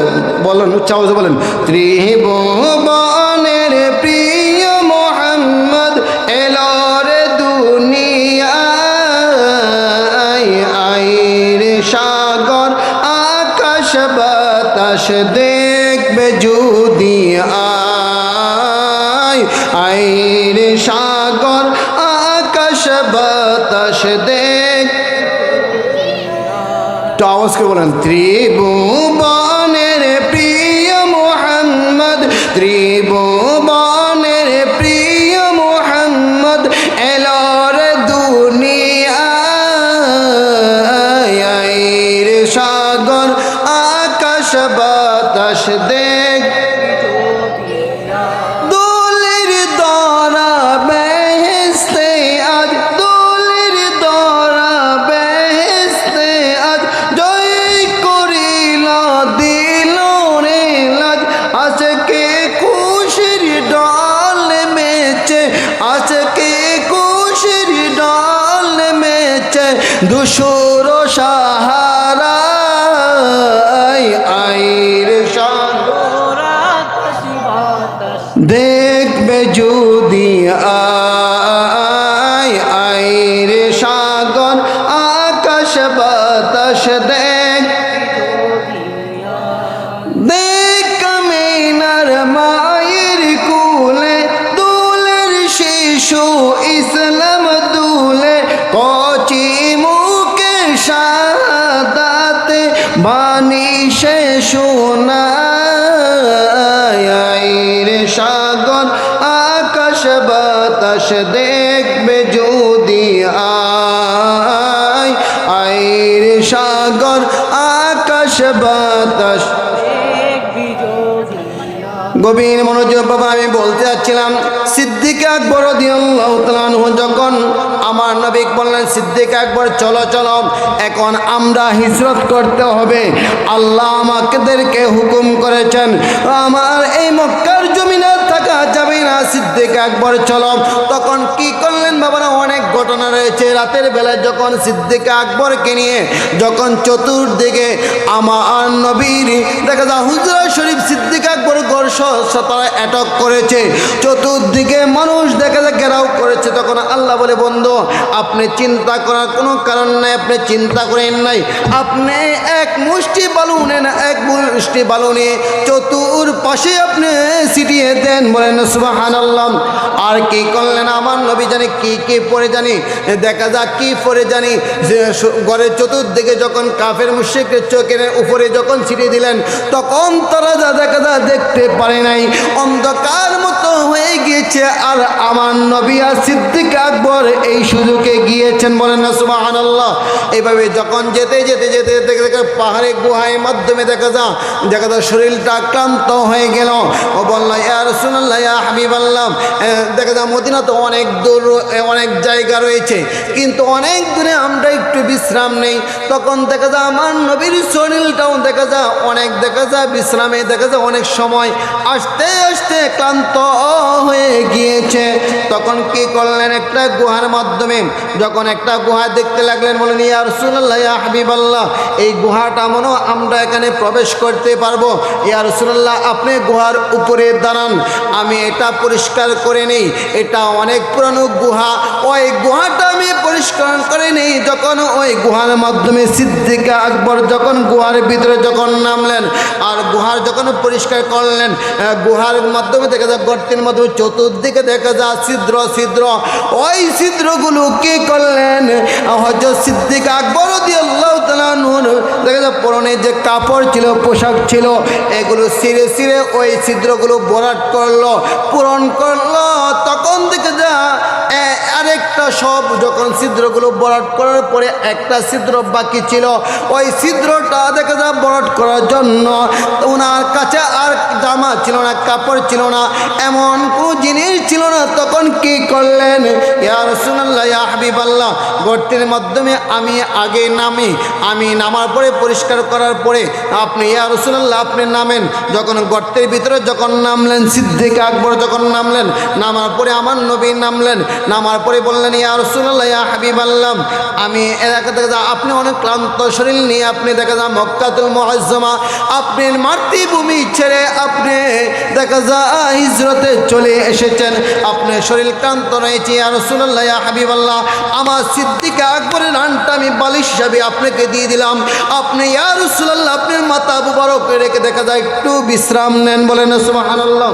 বলেন উচ্চাওয়াজে বলেন, ত্রিভুবনের প্রিয় মুহাম্মদ এলো রে দুনিয়ায়, আইরে সাগর আকাশ বাতাস দেখবে যদি আইরে সাগর আকাশ বাতাস দেখ, তো আওয়াজকে বলেন, ত্রিভুবনের প্রিয় মুহাম্মদ, ত্রিভুবনের প্রিয় মুহাম্মদ এলো রে দুনিয়ায়, রে সাগর আকাশ বাতাস দেখ, দোলের দরা বেহেশতে আজ, দোলের দরা বেহেশতে আজ, জয় করিল দিল রে লাজ, আজকে খুশির ডল মেচে, আজকে খুশির ডল মেচে, দুশোর সাহারা আইর সাগর দেখবে যদি আইর সাগর আকাশ বাতাস দেখ, দেখ কামিনার মায়ের কুলে দুলের শিশু ইসলাম দুলে, কচি মুখে শাহাদাতে বাণী সে শোনায়, সাগর আকাশ বাতাস দেখবে যদি আইরে সাগর আকাশ বাতাস। গভীর মনোযোগ বাবা, আমি বলতে যাচ্ছিলাম, সিদ্দিক আকবর রাদিয়াল্লাহু তাআলা আনহু যখন আমার নবী বললেন, সিদ্দিক আকবর চলো চলো, এখন আমরা হিজরত করতে হবে, আল্লাহ আমাদেরকে হুকুম করেছেন, আমার এই মক্কার জমিনে থাকা যাবে না, সিদ্দিক আকবর চলো। তখন কি করলেন বাবারা? অনেক ঘটনা রয়েছে। রাতের বেলায় যখন সিদ্দিক আকবরকে নিয়ে যখন চতুর্দিকে আমার নবীর দেখা যায় হুজরা শরীফ সিদ্দিক আকবর গর্ষ তারা অ্যাটাক করেছে, চতুর্দিকে মানুষ দেখা যায় ঘেরাও করেছে, তখন আল্লাহ বলে, বন্ধু আপনি চিন্তা করার কোনো কারণ নাই, আপনি চিন্তা করেন নাই, আপনি এক মুষ্টি বালু নেন, এক মুষ্টি বালু নিয়ে চতুর্পাশে আপনি ছিটিয়ে দেন। বলেন সুবহানাল্লাহ। আর কি করলেন আমার নবী জানে কি কি পরে জানি, দেখা যাক কি পরে জানি, যে ঘরের চতুর্দিকে যখন কাফের মুশরিকের চোখের উপরে যখন ছিটিয়ে দিলেন, তখন তারা যা দেখা যা দেখতে পারে নাই, অন্ধকার মতো হয়ে গিয়েছে। আর আমার নবী আর সিদ্দিক আকবর এই সুযোগে গিয়েছেন, বলেন না সুবহানাল্লাহ। এইভাবে যখন যেতে যেতে যেতে দেখে পাহাড়ে গুহায় মাধ্যমে দেখা যায় শরীরটা ক্লান্ত হয়ে গেল। ও বলল, ইয়া রাসূলুল্লাহ, ইয়া হাবিবাল্লাহ, দেখা যায় মদিনা তো অনেক দূর, অনেক জায়গা রয়েছে, কিন্তু অনেক দূরে আমরা একটু বিশ্রাম নেই। তখন দেখা যায় আমার নবীর শরীরটাও দেখা যায় অনেক, দেখা যায় বিশ্রামে দেখা যায় অনেক সময় আস্তে আস্তে ক্লান্ত হয়ে গিয়েছে। তখন কি করলেন, একটা গুহার মাধ্যমে যখন একটা গুহা দেখতে লাগলেন, বলেন, ইয়া রাসূলুল্লাহ, ইয়া হাবিবাল্লাহ, এই গুহাটা মনে আমরা এখানে প্রবেশ করতে পারবো। ইয়া রাসূলুল্লাহ, আপনি গুহার উপরে দাঁড়ান, আমি এটা পরিষ্কার করে নেই, এটা অনেক পুরানো গুহা, ওই গুহাটা আমি পরিষ্কার করে নেই। যখন ওই গুহার মাধ্যমে সিদ্দিক আকবর যখন গুহার ভিতরে যখন নামলেন আর গুহার যখন পরিষ্কার করলেন, গুহার মাধ্যমে দেখা যায় গর্তের মাধ্যমে চতুর্দিকে দেখা যায় ছিদ্র ছিদ্র, ওই ছিদ্রগুলো কি করলেন, হযরত সিদ্দিক আকবর রাদিয়াল্লাহু তাআলা নূর দেখা যায় পরনে যে কাপড় ছিল, পোশাক ছিল, এগুলো ছিঁড়ে ছিঁড়ে ওই ছিদ্রগুলো ভরাট করলো, পূরণ করলো। তখন দেখা যায় আরেকটা সব যখন ছিদ্রগুলো ভরাট করার পরে একটা ছিদ্র বাকি ছিল, ওই ছিদ্রটা দেখা যায় ভরাট করার জন্য ওনার কাছে আর জামা ছিল না, কাপড় ছিল না, এমন কোনো জিনিস ছিল না। তখন কি করলেন, ইয়া রাসূলুল্লাহ, ইয়া হাবিবাল্লাহ, গর্তের মাধ্যমে আমি আগে নামি, আমি নামার পরে পরিষ্কার করার পরে আপনি ইয়া রাসূলুল্লাহ আপনি নামেন। যখন গর্তের ভিতরে যখন নামলেন সিদ্দিক আকবর, যখন নামলেন, নামার পরে আমার নবী নামলেন, নামার পরে বললেন, ইয়া রাসূলুল্লাহ, ইয়া হাবিবাল্লাহ, আমি এলাকা থেকে আপনি অনেক ক্লান্ত শরীর নিয়ে আপনি দেখা যায় মক্কাতুল মুআজ্জামা, আপনি মাতৃভূমি ছেড়ে আপনি দেখা যায় হিজরতে চলে এসেছেন, আপনার শরীর ক্লান্ত রয়েছে। ইয়া রাসূলুল্লাহ, ইয়া হাবিবাল্লাহ, আমার সিদ্দিক আকবরের রানটা আমি বালিশ হিসাবে আপনাকে দিয়ে দিলাম, আপনি ইয়া রাসূলুল্লাহ আপনার মাথা মুবারক রেখে দেখা যায় একটু বিশ্রাম নেন, বলেন সুবহানাল্লাহ।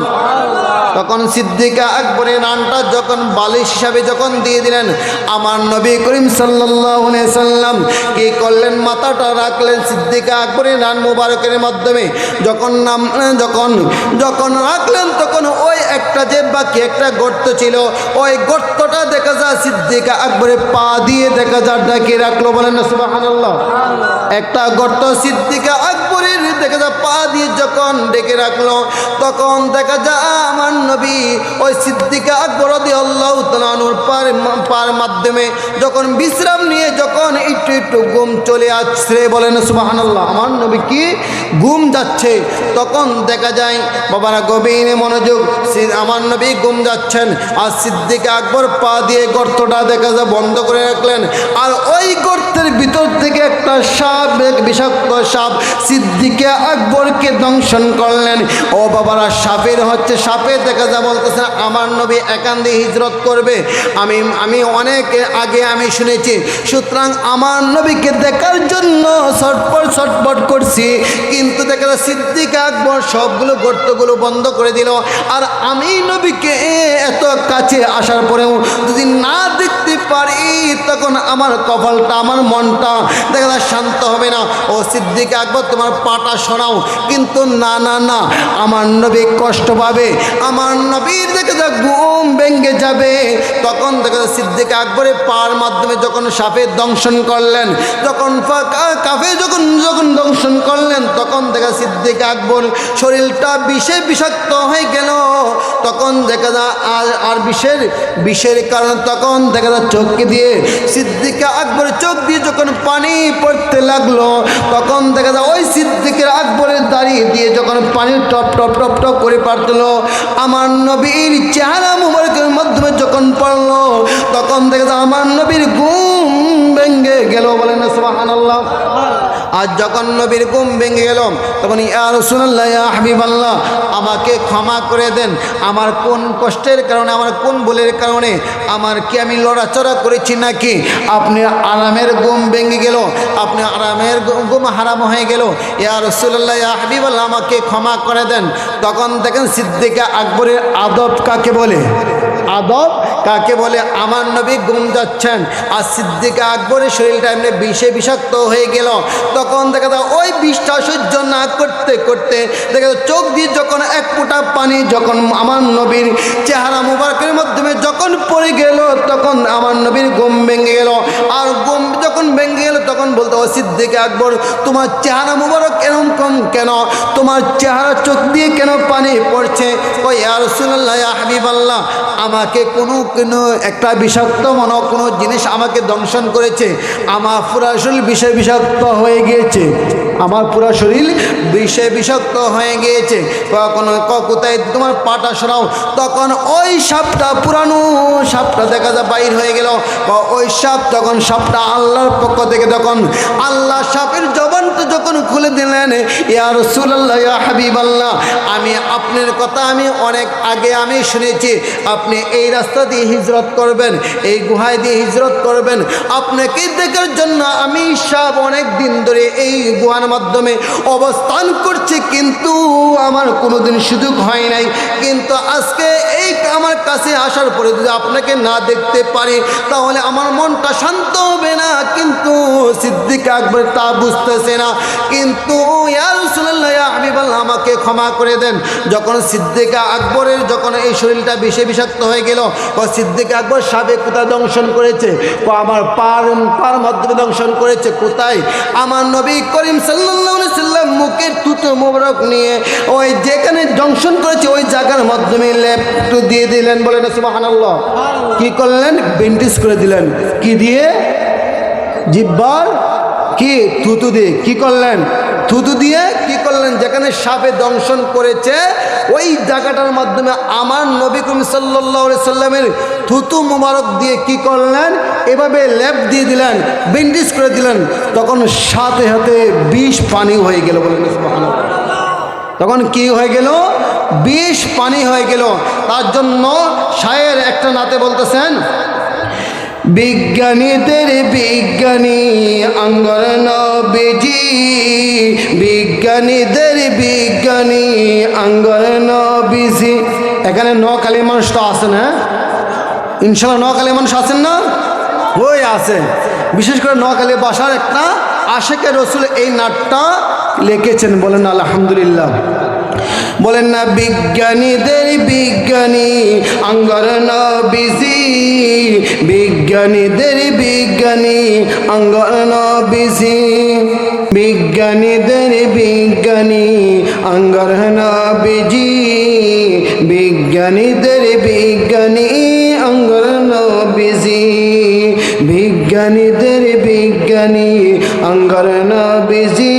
তখন সিদ্দিক আকবরের রানটা যখন বালিশ হিসাবে যখন দিয়ে দিলেন, আমার নবী করিম সাল্লাল্লাহু আলাইহি সাল্লাম কি করলেন, মাথাটা রাখলেন সিদ্দিক আকবরের রান মুবারকের মাধ্যমে যখন যখন রাখলেন, তখন ওই একটা যে বাকি একটা গর্ত ছিল, ওই গর্তটা দেখা যায় সিদ্দিক আকবরের পা দিয়ে দেখা যায় ঢেকে রাখলো, বলেন না সুবহানাল্লাহ। একটা গর্ত সিদ্দিক আকবরের দেখা যায় পা দিয়ে যখন ডেকে রাখলো, তখন দেখা যায় আমার নবী ওই সিদ্দিক আকবর রাদিয়াল্লাহু তাআলা আনহুর পার মাধ্যমে যখন বিশ্রাম নিয়ে যখন একটু একটু ঘুম চলে আসছে, বলেন সুবহানাল্লাহ। আমার নবী কি ঘুম যাচ্ছে, তখন দেখা যায় বাবারা গভীর মনোযোগ, আমার নবী ঘুম যাচ্ছেন আর সিদ্দিক আকবর পা দিয়ে গর্তটা দেখা যায় বন্ধ করে রাখলেন। আর ওই গর্তের ভিতর থেকে একটা সাপ, এক বিষাক্ত সাপ সিদ্দিক আকবরকে দংশন করলেন। ও বাবারা, সাপে দেখা যায় বলতেছে আমার নবী এখান দিয়ে হিজরত করবে, আমি অনেক আগে আমি শুনেছি, সুতরাং আমার নবীকে দেখার জন্য ছটপট করছি, কিন্তু দেখা যায় সিদ্দিক আকবর সবগুলো গর্তগুলো বন্ধ করে দিল। আর আমি নবীকে এত কাছে আসার পরেও যদি না দেখতে পারি, তখন আমার কপালটা, আমার মনটা দেখা যায় শান্ত হবে না। ও সিদ্দিক আকবর, তোমার পাটা শোনাও। কিন্তু না না না, আমার নবী কষ্ট পাবে, আমার নবীর দেখা যায় ঘুম ভেঙে যাবে। তখন দেখা যায় সিদ্দিক আকবরের পার মাধ্যমে যখন সাপের দংশন করলেন, যখন কাফে যখন দংশন করলেন, তখন দেখা সিদ্দিক আকবর শরীরটা বিষাক্ত হয়ে গেল। তখন দেখা যায় আর বিষের কারণে তখন দেখা যায় চোখকে দিয়ে সিদ্দিক আকবরের চোখ দিয়ে যখন পানি পড়তে লাগলো, তখন দেখা যায় ওই সিদ্দিকের আকবরের দাঁড়িয়ে দিয়ে যখন পানি টপ টপ টপ টপ করে পড়লো, আমার নবীর চেহারা মুবারকের মাধ্যমে যখন পড়লো, তখন দেখা যায় আমার নবীর ঘুম ভেঙে গেল, বলেন না সুবহানাল্লাহ। আর যখন নবীর ঘুম ভেঙে গেল, তখন ইয়া রাসূলুল্লাহ, ইয়া হাবিবাল্লাহ, আমাকে ক্ষমা করে দেন, আমার কোন কষ্টের কারণে, আমার কোন ভুলের কারণে, আমার কি আমি লড়াচড়া করেছি নাকি আপনি আরামের ঘুম ভেঙে গেল, আপনি আরামের ঘুম হারাম হয়ে গেল, ইয়া রাসূলুল্লাহ, ইয়া হাবিবাল্লাহ, আমাকে ক্ষমা করে দেন। তখন দেখেন সিদ্দিক আকবরের আদব কাকে বলে, আদব কাকে বলে? আমার নবী ঘুম যাচ্ছেন, আর সিদ্দিক আকবরের শরীরটা এমনি বিষে বিষাক্ত হয়ে গেল। তখন দেখা যায় ওই বিষটা সহ্য না করতে করতে দেখা যায় চোখ দিয়ে যখন এক ফোঁটা পানি যখন আমার নবীর চেহারা মুবারকের মাধ্যমে যখন পড়ে গেল, তখন আমার নবীর ঘুম ভেঙে গেল। আর ঘুম যখন ভেঙে গেল তখন বলতো, ও সিদ্দিক আকবর, তোমার চেহারা মুবারক এরকম কেন? তোমার চেহারা চোখ দিয়ে কেন পানি পড়ছে? ও ইয়া রাসূলুল্লাহ, ইয়া হাবিবাল্লাহ, আমাকে কোনো একটা বিষাক্ত কোনো জিনিস আমাকে দংশন করেছে। আমার পুরা শরীর বিষে বিষাক্ত হয়ে গিয়েছে, আমার পুরা শরীর বিষে বিষাক্ত হয়ে গিয়েছে। কখনো কোথায় তোমার পাটা সরাও, তখন ওই সাপটা, পুরানো সাপটা দেখা যায় বাইর হয়ে গেল। ওই সাপ, তখন সাপটা আল্লাহর পক্ষ থেকে, তখন আল্লাহ সাপের জবানটা যখন খুলে দিলেন, ইয়া রাসূলুল্লাহ, ইয়া হাবিবাল্লাহ, আমি আপনার কথা আমি অনেক আগে আমি শুনেছি, আপনি এই রাস্তা দিয়ে হিজরত করবেন, এই গুহায় দিয়ে হিজরত করবেন। আপনাকে দেখার জন্য আমি সাপ অনেক দিন ধরে এই গুহার মাধ্যমে অবস্থান করছি, কিন্তু আমার কোনোদিন সুযোগ হয় নাই। কিন্তু আজকে এই আমার কাছে আসার পরে যদি আপনাকে না দেখতে পারি তাহলে আমার মনটা শান্ত হবে না। কিন্তু সিদ্দিক আকবর তা বুঝতেছে না। কিন্তু ইয়া রাসূলুল্লাহ, ইয়া হাবিবাল্লাহ, আমাকে ক্ষমা করে দেন। যখন সিদ্দিক আকবরের যখন এই শরীরটা বিষে বিষাক্ত হয়ে গেল, সিদ্দিক আকবর সাপে কোথায় দংশন করেছে? আমার পার মাধ্যমে দংশন করেছে। কোথায়? আমার নবী করিম সাল্লাল্লাহু আলাইহি সাল্লাম মুখের থুতু মোবারক নিয়ে ওই যেখানে দংশন করেছে ওই জায়গার মাধ্যমে লেপটু দিয়ে দিলেন। বলে না সুবহানাল্লাহ। কি করলেন? বেন্টিস করে দিলেন। কি দিয়ে? জিহ্বার কি? থুতু দিয়ে। কি করলেন? থুতু দিয়ে কি করলেন? যেখানে সাপে দংশন করেছে ওই জায়গাটার মাধ্যমে আমার নবী করিম সাল্লাল্লাহু আলাইহি সাল্লামের থুতু মুবারক দিয়ে কি করলেন? এভাবে লেপ দিয়ে দিলেন, বেন্ডিজ করে দিলেন। তখন সাথে সাথে বিষ পানি হয়ে গেল। বলেন সুবহানাল্লাহ। তখন কি হয়ে গেল? বিষ পানি হয়ে গেল। তার জন্য শায়ের একটা নাতে বলতেছেন, বিজ্ঞানীদের বিজ্ঞানী আঙ্গর নবীজি, বিজ্ঞানীদের বিজ্ঞানী আঙ্গর নবীজি। এখানে নকালী মানুষ তো আছে না? ইনশাল্লাহ নকালী মানুষ আছেন না? ওই আছে। বিশেষ করে নোয়াখালী ভাষার একটা আশেকে রসুল এই নাটটা লিখেছেন। বলেন আলহামদুলিল্লাহ। বলেন না, বিজ্ঞানীদের বিজ্ঞানী আঙ্গর নবীজি, বিজ্ঞানীদের বিজ্ঞানী আঙ্গর নবীজি, বিজ্ঞানীদের বিজ্ঞানী আঙ্গর নবীজি, বিজ্ঞানীদের বিজ্ঞানী আঙ্গর নবীজি, বিজ্ঞানীদের বিজ্ঞানী আঙ্গর নবীজি,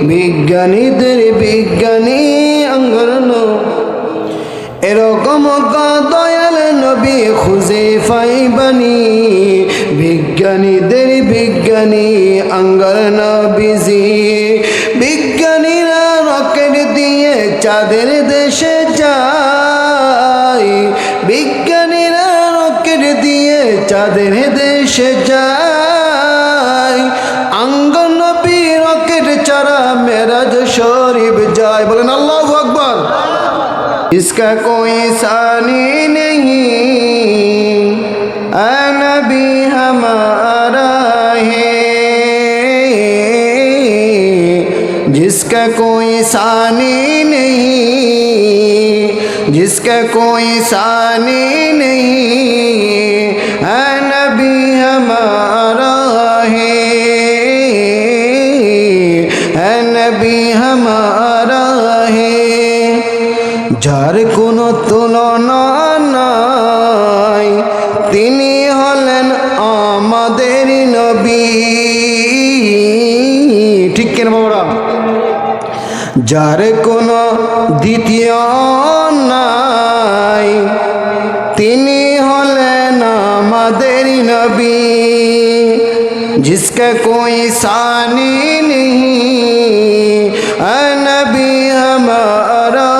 বিজ্ঞানীদের বিজ্ঞানী আঙ্গর নবীজি। এরকম দয়াল নবী খুঁজে পাইবানি, বিজ্ঞানীদের বিজ্ঞানী আঙ্গর নবীজি। বিজ্ঞানীরা রকেট দিয়ে চাঁদের দেশে যায়, বিজ্ঞানীরা রকেট দিয়ে চাঁদের দেশে যায়, আঙ্গর নবী রকেট ছাড়া মেরাজ শরীফ যায়। বলেন আল্লাহু আকবার। इसका कोई सानी नहीं, नबी हमारा है, जिसका कोई सानी नहीं, जिसका कोई सानी नहीं, नबी हमारा है, नबी हमारा है। যার কোনো তুলনা নাই, তিনি হলেন আমাদের নবী। ঠিক কেন বাবা? যার কোনো দ্বিতীয় নাই, তিনি হলেন আমাদের নবী। जिसका कोई सानी नहीं, नबी हमारा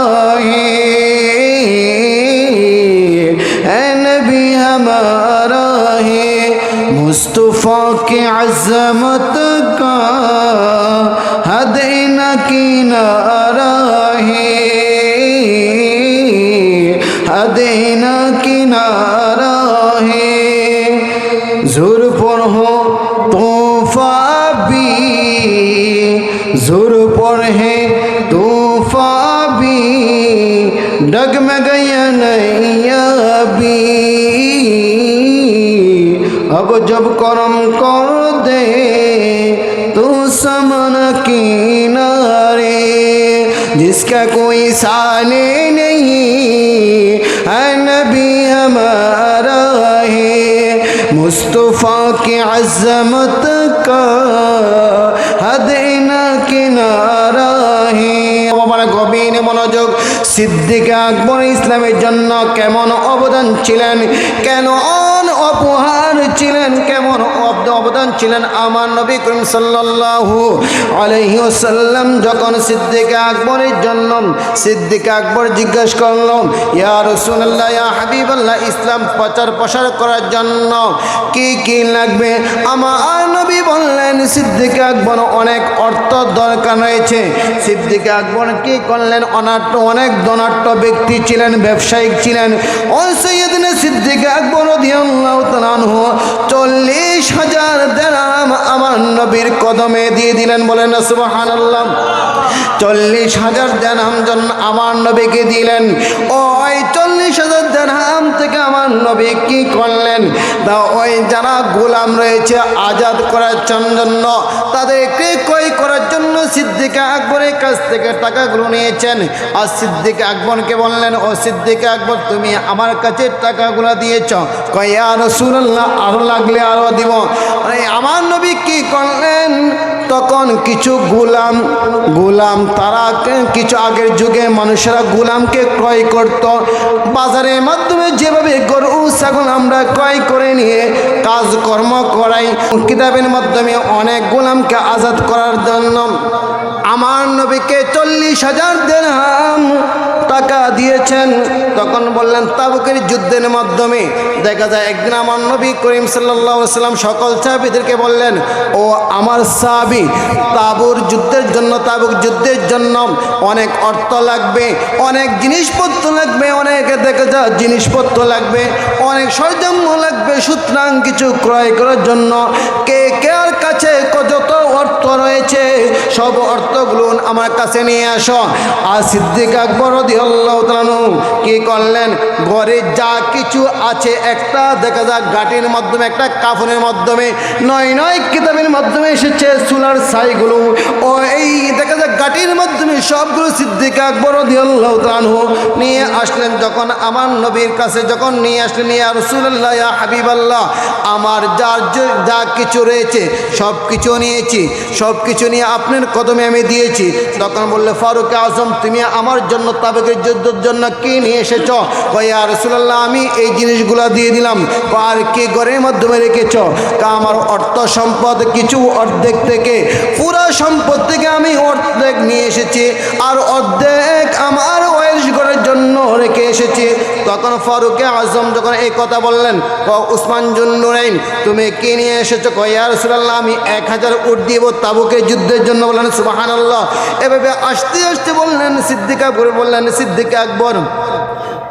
है, नबी हमारा है। मुस्तफ़ा की अज़मत का हद न किनारा है, हद न किनारा भी ज़ुर पर है तूफ़ान भी डगमग नैया भी अब जब करम कर दे तो समन किनारे जिसका कोई साले नहीं है नबी हमारा है मुस्तफ़ा की अज़मत का हद न किनारा है। আমার গভীর মনোযোগ। সিদ্দিক আকবর ইসলামের জন্য কেমন অবদান ছিলেন, কেন উপহার ছিলেন, কেমন অবদান ছিলেন আমার নবী করিম সাল্লাল্লাহু আলাইহি ওয়াসাল্লাম যখন সিদ্দিক আকবরের জন্য সিদ্দিক আকবর জিজ্ঞেস করল, ইয়া রাসূলুল্লাহ ইয়া হাবিবাল্লাহ, ইসলাম প্রচার প্রসার করার জন্য কি কি লাগবে? আমার নবী বললেন সিদ্দিক আকবর অনেক অর্থ দরকার রয়েছে। সিদ্দিক আকবর কি করলেন? অনেক ধনাঢ্য ব্যক্তি ছিলেন, ব্যবসায়িক ছিলেন। ও সাইয়েদনা সিদ্দিক আকবর রাদিয়াল্লাহু তাআলা আনহু 40,000 দিরহাম আমার নবীর কদমে দিয়ে দিলেন। বলেন না সুবহানাল্লাহ। 40,000 দিরহাম জন্য আমার নবীকে দিলেন। ওই 40,000 দিরহাম থেকে আমার নবী কি করলেন? তা ওই যারা গোলাম রয়েছে আজাদ করার জন্য, তাদেরকে ক্রয় করার জন্য সিদ্দিক আকবরের কাছ থেকে টাকাগুলো নিয়েছেন। আর সিদ্দিক আকবরকে বললেন, ও সিদ্দিক আকবর, তুমি আমার কাছে টাকাগুলো দিয়েছ, কয় ইয়া রাসূলুল্লাহ আরো লাগলে আরো দিব। আমার নবী কি করলেন? তখন কিছু গোলাম তারা কিছু আগের যুগে মানুষেরা গোলামকে ক্রয় করত। বাজারের মাধ্যমে যেভাবে গরু ছাগল আমরা ক্রয় করে নিয়ে কাজকর্ম করাই, কিতাবের মাধ্যমে অনেক গোলামকে আজাদ করার জন্য আমার নবীকে 40,000 দিরহাম টাকা দিয়েছেন। তখন বললেন তাবুকের যুদ্ধের মাধ্যমে দেখা যায় একদিন আমার নবী করিম সাল্লাল্লাহু আলাইহি ওয়াসাল্লাম সকল সাহাবীদেরকে বললেন, ও আমার সাহাবী, তাবুক যুদ্ধের জন্য অনেক অর্থ লাগবে, অনেক জিনিসপত্র লাগবে, অনেক দেখা যায় জিনিসপত্র লাগবে, অনেক সরঞ্জাম লাগবে। সুতরাং কিছু ক্রয় করার জন্য কে কার কাছে যত অর্থ রয়েছে সব অর্থগুলো আমার কাছে নিয়ে আসো। আর সিদ্দিক আকবর রাদিয়াল্লাহু তাআলা কি করলেন? ঘরে যা কিছু আছে একটা দেখা যায় গাটির মাধ্যমে, একটা কাফনের মাধ্যমে, নয় কিতাবের মাধ্যমে এসেছে চুলার ছাইগুলো, ও এই দেখা যায় গাটির মাধ্যমে সবগুলো সিদ্দিক আকবর রাদিয়াল্লাহু তাআলা নিয়ে আসলেন। যখন আমার নবীর কাছে যখন নিয়ে আসলেন, ইয়া রাসূলুল্লাহ ইয়া হাবিবাল্লাহ, আমার যা কিছু রয়েছে সব কিছু নিয়েছি, সব কিছু নিয়ে আপনার কদমে আমি দিয়েছি। তখন বললে, ফারুক আজম, তুমি আমার জন্য তাবুকের যুদ্ধের জন্য কি নিয়ে এসেছ? ইয়া রাসূলুল্লাহ, আমি এই জিনিসগুলো দিয়ে দিলাম। আর কি ঘরের মাধ্যমে রেখেছ? আমার অর্থ সম্পদ কিছু অর্ধেক থেকে, পুরো সম্পদ থেকে আমি অর্ধেক নিয়ে এসেছি, আর অর্ধেক আমার ওয়ারিশ ঘরের জন্য রেখে এসেছি। তখন ফারুক আজম যখন এই কথা বললেন, উসমান জুন্নুরাইন, তুমি কি নিয়ে এসেছো? ইয়া রাসূলুল্লাহ, আমি 1000 উট দিব তাবুকের যুদ্ধের জন্য। বললেন সুবহানাল্লাহ। এভাবে আস্তে আস্তে বললেন সিদ্দিক আকবর, বললেন সিদ্দিক আকবর,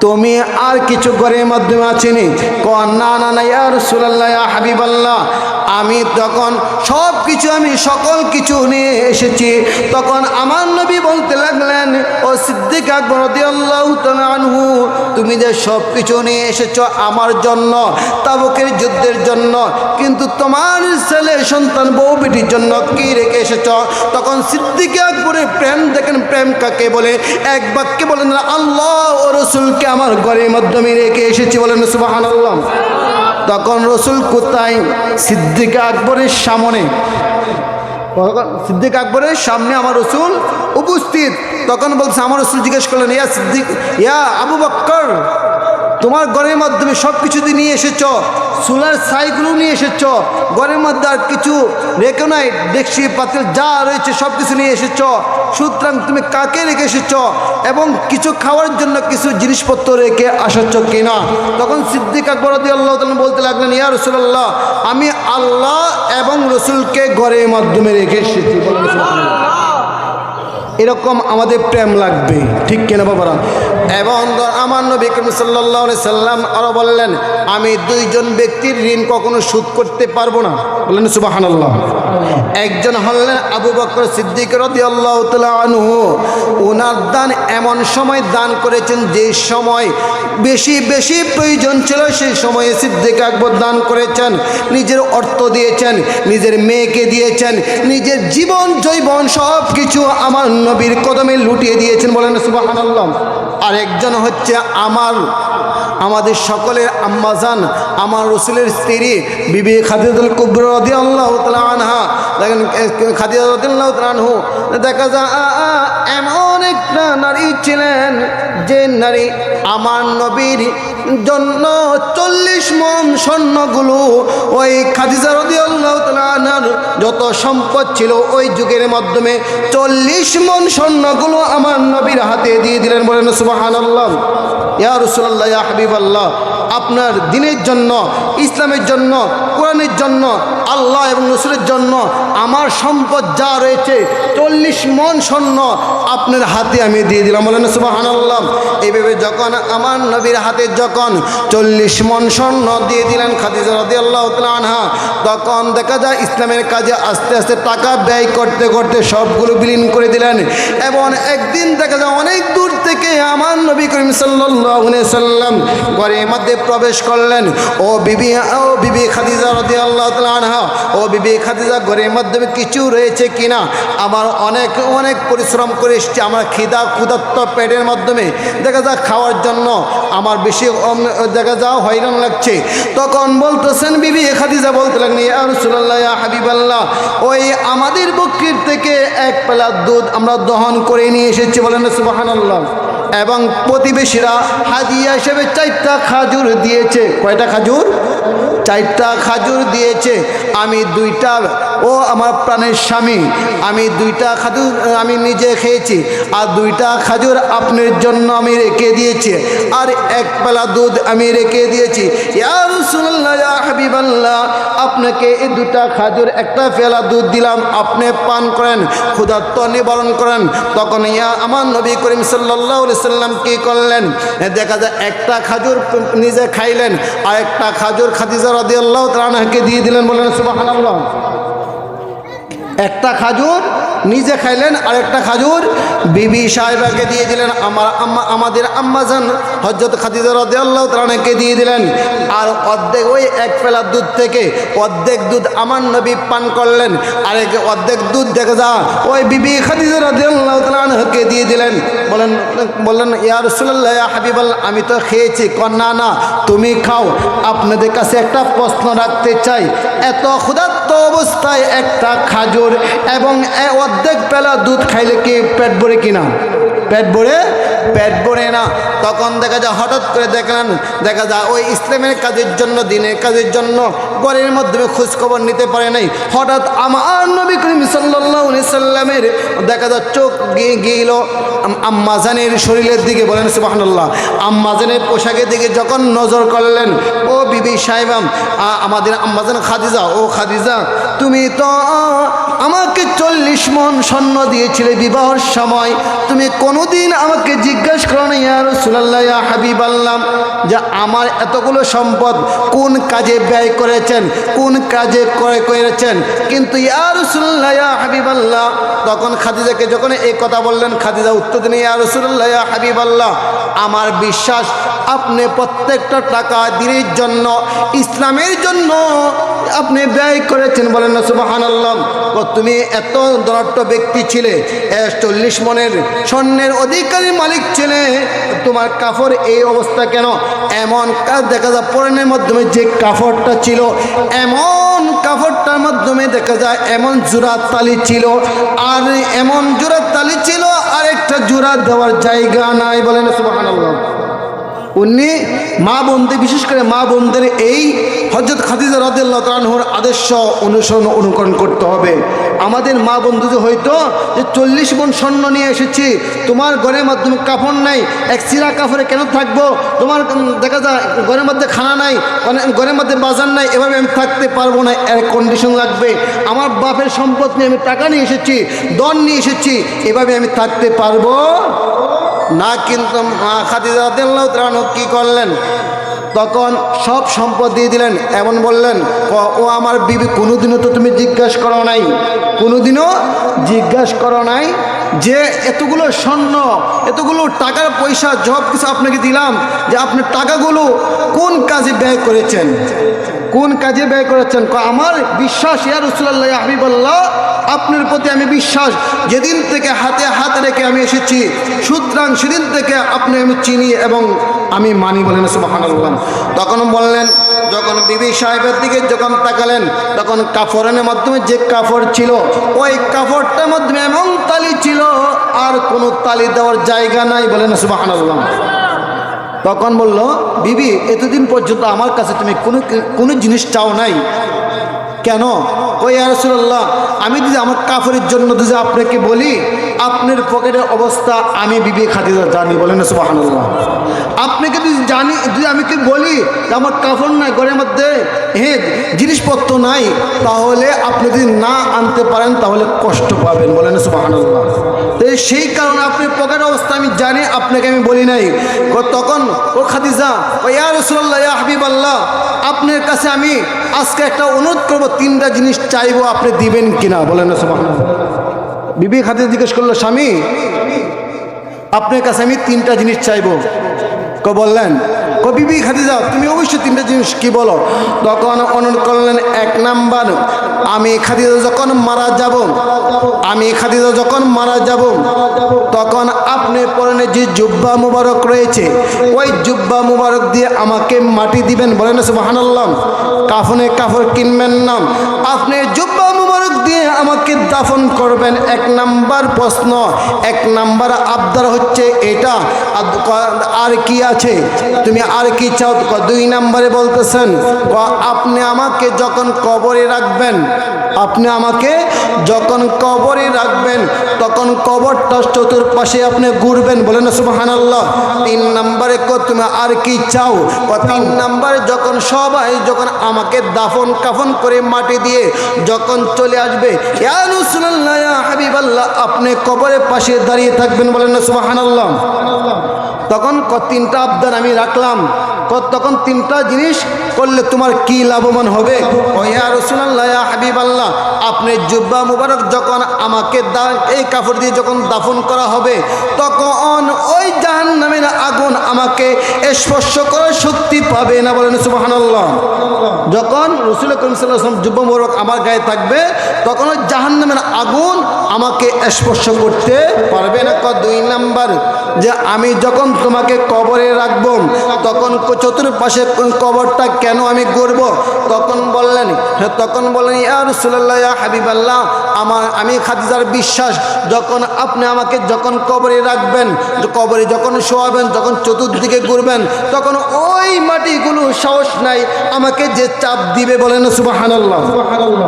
তুমি আর কিছু ঘরের মাধ্যমে আছেনি? না ইয়া রাসূলুল্লাহ ইয়া হাবিবাল্লাহ, আমি তখন সব কিছু, আমি সকল কিছু নিয়ে এসেছি। তখন আমার নবী বলতে লাগলেন, ও সিদ্দিক আকবর রাদিয়াল্লাহু তাআলা আনহু, তুমি যে সব কিছু নিয়ে এসেছো আমার জন্য তাবুকের যুদ্ধের জন্য, কিন্তু তোমার ছেলে সন্তান বউ বেটির জন্য কি রেখে এসেছ? তখন সিদ্দিক আকবরের প্রেম দেখেন, প্রেম কাকে বলে? এক বাক্যে বলেন, আল্লাহ ও রাসূলকে আমার ঘরের মাধ্যমে রেখে এসেছি। বলেন সুবহানাল্লাহ। তখন রসুল কোথায়? সিদ্দিক আকবরের সামনে, সিদ্দিক আকবরের সামনে আমার রসুল উপস্থিত। তখন বলছে, আমার রসুল জিজ্ঞেস করলেন, ইয়া আবু বকর, তোমার ঘরের মাধ্যমে সব কিছু নিয়ে এসেছ, চুলার ছাইগুলো নিয়ে এসেছ, ঘরের মধ্যে আর কিছু রেখে নাই, ডেকচি পাতিল যা রয়েছে সব কিছু নিয়ে এসেছ, সুতরাং তুমি কাকে রেখে এসেছ এবং কিছু খাওয়ার জন্য কিছু জিনিসপত্র রেখে আসছ কিনা? তখন সিদ্দিক আকবর রাদিয়াল্লাহু তাআলা বলতে লাগলেন, ইয়া রাসূলুল্লাহ, আমি আল্লাহ এবং রসুলকে ঘরের মাধ্যমে রেখে এসেছি। এরকম আমাদের প্রেম লাগবে, ঠিক কিনা বাবারা? এবং আমার নবী করিম সাল্লাল্লাহু আলাইহি সাল্লাম আরো বললেন, আমি দুইজন ব্যক্তির ঋণ কখনো শোধ করতে পারবো না। বললেন সুবহানাল্লাহ। একজন হলেন আবু বকর সিদ্দিক রাদিয়াল্লাহু তাআলা আনহু। ওনার দান এমন সময় দান করেছেন যে সময় বেশি বেশি প্রয়োজন ছিল, সেই সময়ে সিদ্দিক আকবর দান করেছেন। নিজের অর্থ দিয়েছেন, নিজের মেয়েকে দিয়েছেন, নিজের জীবন জৈবন সব কিছু আমার নবীর কদমে লুটিয়ে দিয়েছেন। বলেন সুবহানাল্লাহ। আর একজন হচ্ছে আমাদের সকলের আম্মাজান, আমার রসুলের স্ত্রী বিবি খাদিজাতুল কুবরা রাদিয়াল্লাহু তাআলা আনহা। দেখেন খাদিজা রাদিয়াল্লাহু তাআলা আনহু, দেখা যায় এমন একটা নারী ছিলেন যে নারী আমার নবীর জন্য 40 মণ স্বর্ণগুলো, ওই খাদিজা রাদিয়াল্লাহু তাআলা আনহার যত সম্পদ ছিল ওই যুগের মাধ্যমে 40 মণ স্বর্ণগুলো আমার নবীর হাতে দিয়ে দিলেন। বলেন সুবহানাল্লাহ। ইয়া রাসূলুল্লাহ, ইয়া হাবিবাল্লাহ, আপনার দ্বীনের জন্য, ইসলামের জন্য, কোরআনের জন্য, আল্লাহ এবং রাসূলের জন্য আমার সম্পদ যা রয়েছে 40 মণ স্বর্ণ আপনার হাতে আমি দিয়ে দিলাম। বলেন সুবহানাল্লাহ। এইভাবে যখন আমার নবীর হাতে যখন 40 মণ স্বর্ণ দিয়ে দিলেন খাদিজা রাদিয়াল্লাহু তাআলা আনহা, তখন দেখা যায় ইসলামের কাজে আস্তে আস্তে টাকা ব্যয় করতে করতে সবগুলো বিলীন করে দিলেন। এবং একদিন দেখা যায় অনেক দূর থেকে আমার নবী করিম সাল্লাল্লাহু আলাইহি সাল্লাম ঘরের মধ্যে প্রবেশ করলেন। ও বিবি খাদিজা রাদিয়াল্লাহু তাআলা আনহা, ও বিবি খাদিজা, ঘরের মাধ্যমে কিছু রয়েছে কিনা? আমার অনেক পরিশ্রম করে এসেছি, আমার ক্ষুধার্ত পেটের মাধ্যমে দেখা যায় খাওয়ার জন্য আমার বেশি দেখা যাও হয়রান লাগছে। তখন বলতেছেন বিবি খাদিজা বলতে লাগলেন, ইয়া রাসূলুল্লাহ, ইয়া হাবিবাল্লাহ, ওই আমাদের বকরির থেকে এক পেলা দুধ আমরা দহন করে নিয়ে এসেছি। বলেন সুবহানাল্লাহ। এবং প্রতিবেশীরা হাদিয়া হিসেবে 4টা খাজুর দিয়েছে। কয়টা খাজুর? 4টা খাজুর দিয়েছে। আমি 2টা, ও আমার প্রাণের স্বামী, আমি 2টা খাজুর আমি নিজে খেয়েছি, আর 2টা খাজুর আপনার জন্য আমি রেখে দিয়েছি, আর এক পেলা দুধ আমি রেখে দিয়েছি। ইয়া রাসূলুল্লাহ, ইয়া হাবিবাল্লাহ, আপনাকে এই 2টা খাজুর একটা পেলা দুধ দিলাম, আপনি পান করেন, ক্ষুধার্ত নিবারণ করেন। তখন আমার নবী করিম সাল্লাল্লাহু আলাইহি সাল্লাম কি করলেন? দেখা যায় একটা খাজুর নিজে খাইলেন, আর একটা খাজুর খাদিজা রাদিয়াল্লাহু তাআলা আনহাকে দিয়ে দিলেন। বলেন সুবহানাল্লাহ। একটা খাজুর নিজে খাইলেন, আর একটা খাজুর বিবি সাহেবাকে দিয়ে দিলেন, আমাদের আম্মাজান হযরত খাদিজা রাদিয়াল্লাহু তাআলা আনহাকে দিয়ে দিলেন। আর অর্ধেক ওই এক পেলা দুধ থেকে অর্ধেক দুধ আমার নবী পান করলেন, আর অর্ধেক দুধ দেখা যা ওই বিবি খাদিজা রাদিয়াল্লাহু তাআলা আনহাকে দিয়ে দিলেন। বললেন ইয়া রাসূলুল্লাহ, ইয়া হাবিবাল্লাহ, আমি তো খেয়েছি। না না, তুমি খাও। আপনাদের কাছে একটা প্রশ্ন রাখতে চাই, এত ক্ষুধার্ত অবস্থায় একটা খাজুর এবং অর্ধেক পেলা দুধ খাইলে কি পেট ভরে কিনা? পেট ভরে না। তখন দেখা যায় হঠাৎ করে দেখা যায় ওই ইসলামের কাজের জন্য, দ্বীনের কাজের জন্য ঘরের মাধ্যমে খোঁজখবর নিতে পারে নাই। হঠাৎ আমার নবী করিম সাল্লাল্লাহু আলাইহি সাল্লামের দেখা যায় চোখ গিয়েছিল আম্মাজানের শরীরের দিকে। বলেন সুবহানাল্লাহ। আম্মাজানের পোশাকের দিকে যখন নজর করলেন, ও বিবি সাহেবা, আমাদের আম্মাজান খাদিজা, ও খাদিজা, তুমি তো আমাকে 40 মণ স্বর্ণ দিয়েছিলে বিবাহের সময়, তুমি কোনোদিন আমাকে জিজ্ঞাসা করো না ইয়া রাসূলুল্লাহ, ইয়া হাবিবাল্লাহ, যে আমার এতগুলো সম্পদ কোন কাজে ব্যয় করেছেন, কোন কাজে করেছেন? কিন্তু ইয়া রাসূলুল্লাহ, ইয়া হাবিবাল্লাহ, তখন খাদিজাকে যখন এই কথা বললেন, খাদিজা উত্তর দিলেন, ইয়া রাসূলুল্লাহ, ইয়া হাবিবাল্লাহ, আমার বিশ্বাস আপনি প্রত্যেকটা টাকা দ্বীনের জন্য, ইসলামের জন্য আপনি ব্যয় করেছেন। বলেন না সুবহানাল্লাহ। তুমি এত ধনাঢ্য ব্যক্তি ছিলে, 40 মণের স্বর্ণের অধিকারী মালিক ছিলে, তোমার কাপড় এই অবস্থা কেন? এমন কাজ দেখা যায় পরনের মাধ্যমে যে কাপড়টা ছিল, এমন কাপড়টার মাধ্যমে দেখা যায় এমন জোড়া তালি ছিল, আর এমন জোড়া তালি ছিল, আর একটা জোড়া দেওয়ার জায়গা নাই। বলেন সুবহানাল্লাহ। উনি মা বোনদের, বিশেষ করে মা বোনদের এই হযরত খাদিজা রাদিয়াল্লাহু তাআলা আনহার আদর্শ অনুকরণ করতে হবে। আমাদের মা বন্ধু যে হয়তো যে 40 মণ স্বর্ণ নিয়ে এসেছি, তোমার ঘরের মাধ্যমে কাপড় নাই, এক চিরা কাপড়ে কেন থাকবো? তোমার দেখা যায় ঘরের মধ্যে খানা নাই, ঘরের মধ্যে বাজার নাই, এভাবে আমি থাকতে পারবো না, এর কন্ডিশন লাগবে। আমার বাপের সম্পদ নিয়ে আমি টাকা নিয়ে এসেছি, ধন নিয়ে এসেছি, এভাবে আমি থাকতে পারবো না কিন্তু খাদিজা রাদিয়াল্লাহু তাআলা আনহা কি করলেন, তখন সব সম্পদ দিয়ে দিলেন। এমন বললেন, ও আমার বিবি, কোনোদিনও তো তুমি জিজ্ঞাসা করো নাই, কোনোদিনও জিজ্ঞাসা করো নাই যে এতগুলো স্বর্ণ, এতগুলো টাকার পয়সা সব কিছু আপনাকে দিলাম, যে আপনি টাকাগুলো কোন কাজে ব্যয় করেছেন, কোন কাজে ব্যয় করেছেন? আমার বিশ্বাস ইয়া রাসূলুল্লাহ ইয়া হাবিবাল্লাহ, আপনার প্রতি আমি বিশ্বাস, যেদিন থেকে হাতে হাত রেখে আমি এসেছি, সুতরাং সেদিন থেকে আপনি আমি চিনি এবং আমি মানি। বলেন সুবহানাল্লাহ। তখন বললেন, যখন বিবি সাহেবের দিকে যখন তাকালেন, তখন কাফরের মাধ্যমে যে কাপড় ছিল, ওই কাপড়টার মাধ্যমে এমন তালি ছিল, আর কোনো তালি দেওয়ার জায়গা নাই। বলেন সুবহানাল্লাহ। তখন বলল, বিবি, এতদিন পর্যন্ত আমার কাছে তুমি কোনো জিনিস চাও নাই কেন? ওই ইয়া রাসূলুল্লাহ, আমি যদি আমার কাফেরের জন্য যদি আপনাকে বলি, আপনার পকেটের অবস্থা আমি বিবি খাদিজা জানি। বলেন সুবহানাল্লাহ। আপনাকে যদি জানি, যদি আমি কি বলি আমার কাফড় নাই, ঘরের মধ্যে জিনিসপত্র নাই, তাহলে আপনি যদি না আনতে পারেন তাহলে কষ্ট পাবেন। বলেন সুবহানাল্লাহ। তো সেই কারণে আপনার পকেটের অবস্থা আমি জানি, আপনাকে আমি বলি নাই। তখন ও খাদিজা, ও ইয়া রাসূলুল্লাহ ইয়া হাবিবাল্লাহ, আপনার কাছে আমি আজকে একটা অনুরোধ করবো, 3টা জিনিস চাইবো, আপনি দিবেন কিনা? বলেন না সুবহানাল্লাহ। বিবি খাদিজা জিজ্ঞেস করলো, স্বামী, আপনার কাছে আমি 3টা জিনিস চাইবো। বললেন, বিবি খাদিজা, তুমি অবশ্যই 3টা জিনিস কি বলো? তখন অনুরোধ করলেন, 1 নাম্বার, আমি খাদিজা যখন মারা যাব, তখন আপনি পরনে যে জুব্বা মুবারক রয়েছে, ওই জুব্বা মুবারক দিয়ে আমাকে মাটি দিবেন। বলেন সুবহানাল্লাহ। কাফনে কাপড় কিনবেন না, আপনি জুব্বা মুবারক দিয়ে আমাকে দাফন করবেন। 1 নাম্বার প্রশ্ন, 1 নাম্বার আবদার হচ্ছে এটা। আর কি আছে, তুমি আর কি চাও? 2 নাম্বারে বলতেছেন, আপনি আমাকে যখন কবরে রাখবেন, তখন কবরটা চতুর্পাশে আপনি ঘুরবেন। বলেন সুবহানাল্লাহ। 3 নাম্বারে তুমি আর কি চাও? 3 নাম্বারে যখন সবাই যখন আমাকে দাফন কাফন করে মাটি দিয়ে যখন চলে আসবে, ইয়া রাসূলুল্লাহ ইয়া হাবিবাল্লাহ, আপনি কবরের পাশে দাঁড়িয়ে থাকবেন। বলেন সুবহানাল্লাহ। তখন 3টা আবদার আমি রাখলাম। তখন 3টা জিনিস করলে তোমার কি লাভবান হবে? ও ইয়া রাসূলুল্লাহ ইয়া হাবিবাল্লাহ, আপনি জুব্বা মুবারক যখন আমাকে এই কাপড় দিয়ে যখন দাফন করা হবে, তখন ওই জাহান্নামের আগুন আমাকে স্পর্শ করার শক্তি পাবে না। বলেন সুবহানাল্লাহ। যখন রাসূল করিম সাল্লাল্লাহু আলাইহি ওয়াসাল্লাম জুব্বা মুবারক আমার গায়ে থাকবে, তখন ওই জাহান্নামের আগুন আমাকে স্পর্শ করতে পারবে না। 2 নাম্বার, যে আমি যখন তোমাকে কবরে রাখবো, তখন চতুর্পাশে কবরটা কেন আমি করব? তখন বললেন, ইয়া রাসূলুল্লাহ ইয়া হাবিবাল্লাহ, আমি খাদিজার বিশ্বাস, যখন আপনি আমাকে যখন কবরে রাখবেন, কবরে যখন শোয়াবেন, যখন চতুর্দিকে ঘুরবেন, তখন ওই মাটিগুলো সাহস নাই আমাকে যে চাপ দিবে। বলেন সুবহানাল্লাহ।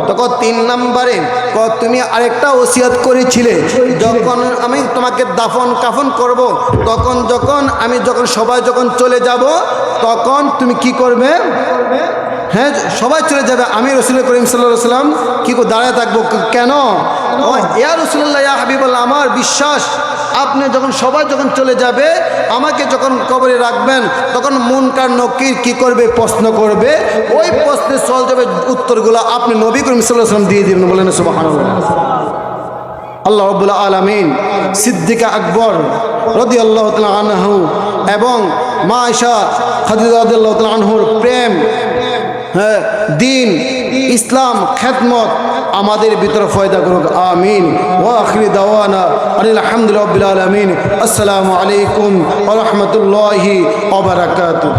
তখন 3 নাম্বারে, তুমি আরেকটা ওসিয়ত করেছিলে, যখন আমি তোমাকে দাফন কাফন করব, তখন যখন সবাই যখন চলে যাব, তখন তুমি কি করবে? হ্যাঁ, সবাই চলে যাবে, আমি রাসূল করিম সাল্লাল্লাহু আলাইহি ওয়াসাল্লাম কি করে দাঁড়ায় থাকবো? কেন? ইয়া রাসূলুল্লাহ ইয়া হাবিবাল্লাহ, আমার বিশ্বাস, আপনি যখন সবাই যখন চলে যাবে, আমাকে যখন কবরে রাখবেন, তখন মুনকার নকির কি করবে? প্রশ্ন করবে। ওই প্রশ্নের সওয়াল যাবে, উত্তরগুলো আপনি নবী করিম সাল্লাল্লাহু আলাইহি ওয়াসাল্লাম দিয়ে দিবেন। বলেন সুবহানাল্লাহ। আল্লাহ রাব্বুল আলামিন সিদ্দিকা আকবর রাদিয়াল্লাহু তাআলা আনহু এবং মা আয়েশা খাদিজা রাদিয়াল্লাহু তাআলা আনহুর প্রেম, দিন, ইসলাম, খেদমত আমাদের ভিতরে ফয়দা করুক। আমিন। ওয়া আখিরি দাওয়ানা আলহামদুলিল্লাহি রাব্বিল আলামিন। আসসালামু আলাইকুম ওয়া রাহমাতুল্লাহি ওয়া বারাকাতুহু।